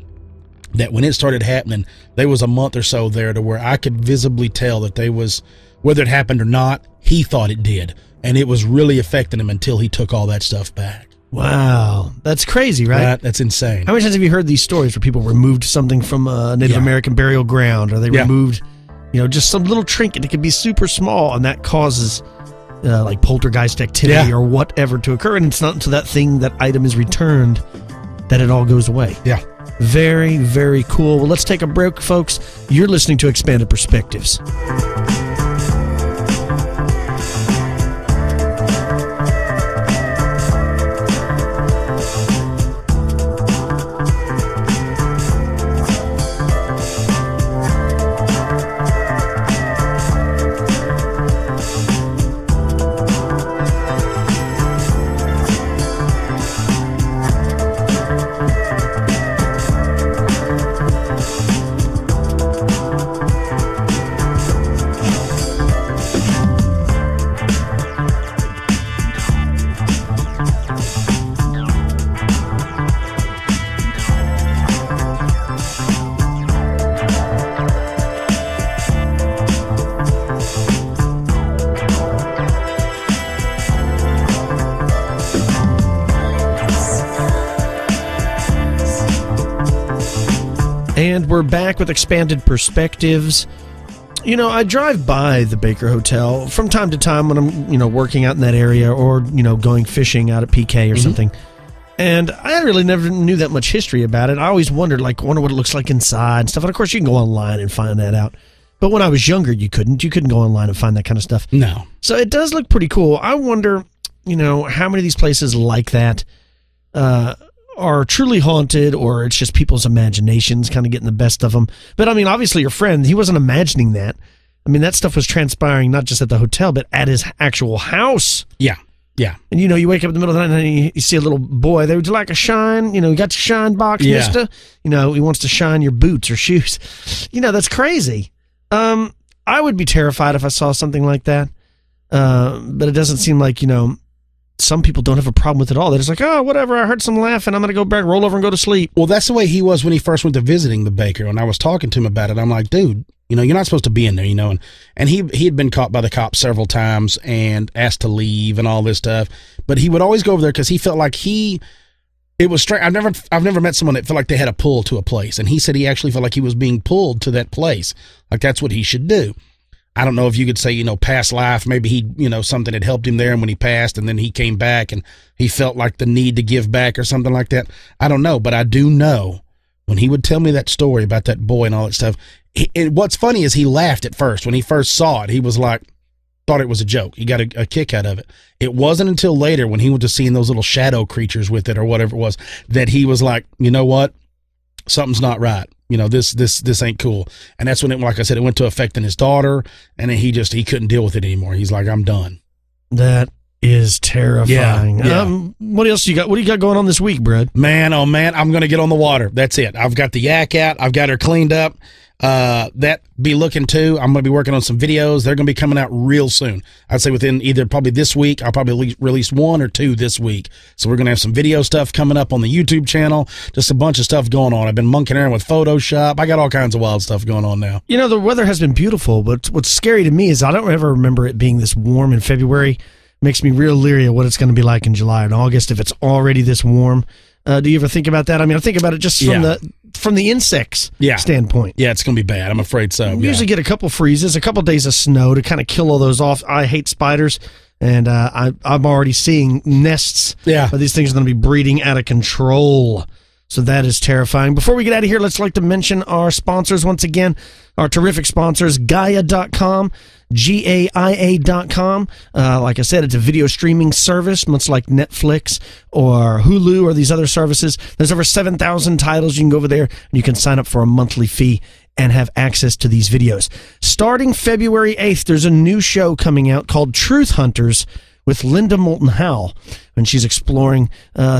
that when it started happening, there was a month or so there to where I could visibly tell that whether it happened or not, he thought it did. And it was really affecting him until he took all that stuff back. Wow. That's crazy, right? That's insane. How many times have you heard these stories where people removed something from a Native American burial ground, or they removed, just some little trinket? It could be super small, and that causes like poltergeist activity or whatever to occur. And it's not until that item is returned that it all goes away. Yeah. Very, very cool. Well, let's take a break, folks. You're listening to Expanded Perspectives. And we're back with Expanded Perspectives. I drive by the Baker Hotel from time to time when I'm, working out in that area or, going fishing out at PK or something. And I really never knew that much history about it. I always wondered what it looks like inside and stuff. And of course, you can go online and find that out. But when I was younger, you couldn't. You couldn't go online and find that kind of stuff. No. So it does look pretty cool. I wonder, how many of these places like that are truly haunted, or it's just people's imaginations kind of getting the best of them. But obviously your friend, he wasn't imagining that. That stuff was transpiring not just at the hotel, but at his actual house. Yeah. Yeah. And you wake up in the middle of the night and you see a little boy there. Would you like a shine? You got your shine box, mister? He wants to shine your boots or shoes. That's crazy. I would be terrified if I saw something like that. But it doesn't seem like, some people don't have a problem with it all. They're just like, oh, whatever, I heard some laughing, I'm going to go back, roll over and go to sleep. Well, that's the way he was when he first went to visiting the Baker. And I was talking to him about it. I'm like, dude, you're not supposed to be in there, And he had been caught by the cops several times and asked to leave and all this stuff. But he would always go over there because he felt like it was strange. I've never met someone that felt like they had a pull to a place. And he said he actually felt like he was being pulled to that place. Like that's what he should do. I don't know if you could say, past life, maybe he, something had helped him there, and when he passed and then he came back and he felt like the need to give back or something like that. I don't know, but I do know when he would tell me that story about that boy and all that stuff, and what's funny is he laughed at first. When he first saw it, he was like, thought it was a joke. He got a kick out of it. It wasn't until later when he went to seeing those little shadow creatures with it or whatever it was that he was like, you know what? Something's not right. You know, this ain't cool. And that's when it, like I said, it went to affecting his daughter, and then he couldn't deal with it anymore. He's like, I'm done. That is terrifying. Yeah. What else you got? What do you got going on this week, Brad? Man, oh man, I'm going to get on the water. That's it. I've got the yak out. I've got her cleaned up. That be looking too. I'm going to be working on some videos. They're going to be coming out real soon. I'd say within either probably this week. I'll probably release 1 or 2 this week. So we're going to have some video stuff coming up on the YouTube channel. Just a bunch of stuff going on. I've been monkeying around with Photoshop. I got all kinds of wild stuff going on now. You know, the weather has been beautiful, but what's scary to me is I don't ever remember it being this warm in February. Makes me real leery of what it's going to be like in July and August if it's already this warm. Do you ever think about that? I mean, I think about it just from the insects standpoint. Yeah, it's going to be bad. I'm afraid so. We usually get a couple freezes, a couple days of snow to kind of kill all those off. I hate spiders, and I'm already seeing nests. Yeah. But these things are going to be breeding out of control. So that is terrifying. Before we get out of here, let's like to mention our sponsors once again, our terrific sponsors, Gaia.com, GAIA.com. Like I said, it's a video streaming service, much like Netflix or Hulu or these other services. There's over 7,000 titles. You can go over there and you can sign up for a monthly fee and have access to these videos. Starting February 8th, there's a new show coming out called Truth Hunters with Linda Moulton Howe, and she's exploring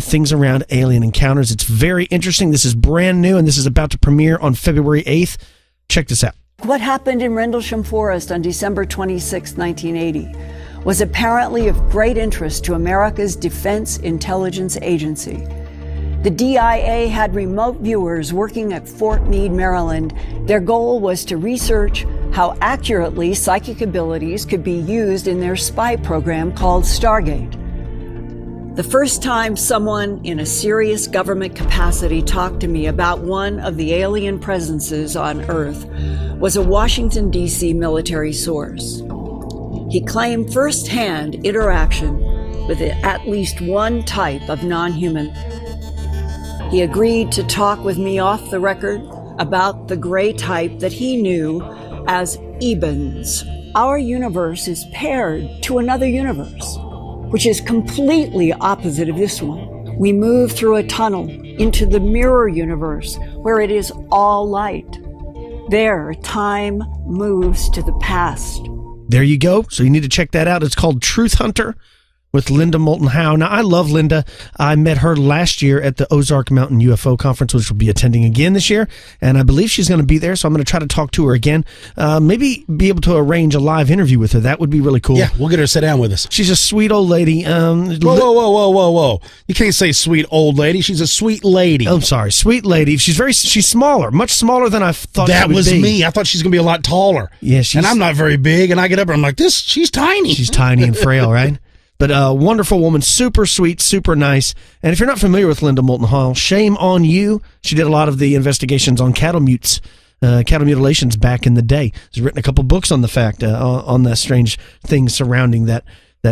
things around alien encounters. It's very interesting. This is brand new, and this is about to premiere on February 8th. Check this out. What happened in Rendlesham Forest on December 26, 1980, was apparently of great interest to America's Defense Intelligence Agency. The DIA had remote viewers working at Fort Meade, Maryland. Their goal was to research how accurately psychic abilities could be used in their spy program called Stargate. The first time someone in a serious government capacity talked to me about one of the alien presences on Earth was a Washington, D.C. military source. He claimed firsthand interaction with at least one type of non-human. He agreed to talk with me off the record about the gray type that he knew as Ebens. Our universe is paired to another universe, which is completely opposite of this one. We move through a tunnel into the mirror universe where it is all light. There, time moves to the past. There you go. So you need to check that out. It's called Truth Hunter with Linda Moulton Howe. Now, I love Linda. I met her last year at the Ozark Mountain UFO Conference, which will be attending again this year, and I believe she's going to be there, so I'm going to try to talk to her again. Maybe be able to arrange a live interview with her. That would be really cool. Yeah, we'll get her to sit down with us. She's a sweet old lady. Whoa. You can't say sweet old lady. She's a sweet lady. I'm sorry, sweet lady. She's smaller, much smaller than I thought she would be. That was me. I thought she's going to be a lot taller. Yeah, and I'm not very big, and I get up and I'm like, she's tiny. She's tiny and frail, right? But a wonderful woman, super sweet, super nice. And if you're not familiar with Linda Moulton Howe, shame on you. She did a lot of the investigations on cattle mutilations back in the day. She's written a couple books on the fact, on the strange things surrounding that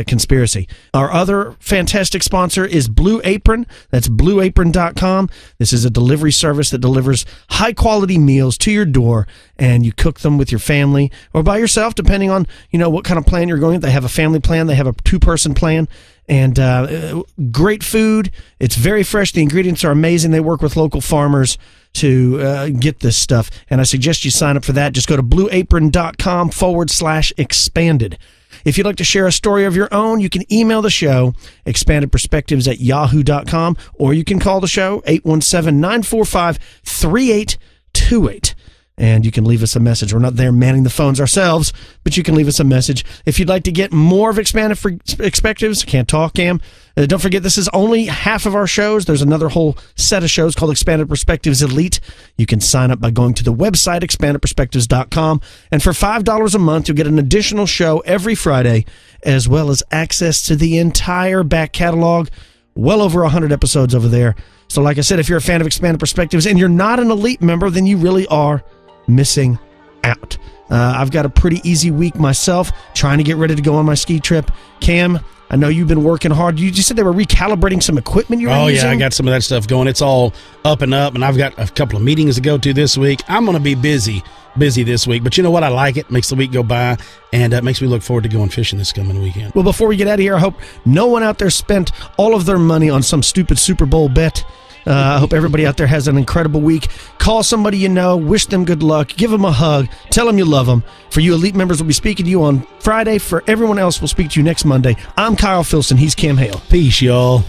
conspiracy. Our other fantastic sponsor is Blue Apron. That's blueapron.com. This is a delivery service that delivers high-quality meals to your door, and you cook them with your family or by yourself, depending on, what kind of plan you're going. They have a family plan. They have a 2-person plan, and great food. It's very fresh. The ingredients are amazing. They work with local farmers to get this stuff, and I suggest you sign up for that. Just go to blueapron.com/expanded. If you'd like to share a story of your own, you can email the show, expandedperspectives@yahoo.com, or you can call the show, 817-945-3828. And you can leave us a message. We're not there manning the phones ourselves, but you can leave us a message. If you'd like to get more of Expanded Perspectives, can't talk, Cam. Don't forget, this is only half of our shows. There's another whole set of shows called Expanded Perspectives Elite. You can sign up by going to the website, expandedperspectives.com. And for $5 a month, you'll get an additional show every Friday, as well as access to the entire back catalog. Well over 100 episodes over there. So like I said, if you're a fan of Expanded Perspectives and you're not an Elite member, then you really are missing out. I've got a pretty easy week myself, trying to get ready to go on my ski trip. Cam, I know you've been working hard. You just said they were recalibrating some equipment you're using? I got some of that stuff going. It's all up and up, and I've got a couple of meetings to go to this week. I'm going to be busy this week. But you know what? I like it. Makes the week go by, and it makes me look forward to going fishing this coming weekend. Well, before we get out of here, I hope no one out there spent all of their money on some stupid Super Bowl bet. I hope everybody out there has an incredible week. Call somebody you know, wish them good luck, give them a hug, tell them you love them. For you elite members, we'll be speaking to you on Friday. For everyone else, we'll speak to you next Monday. I'm Kyle Filson. He's Cam Hale. Peace, y'all.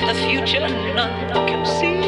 The future none can see.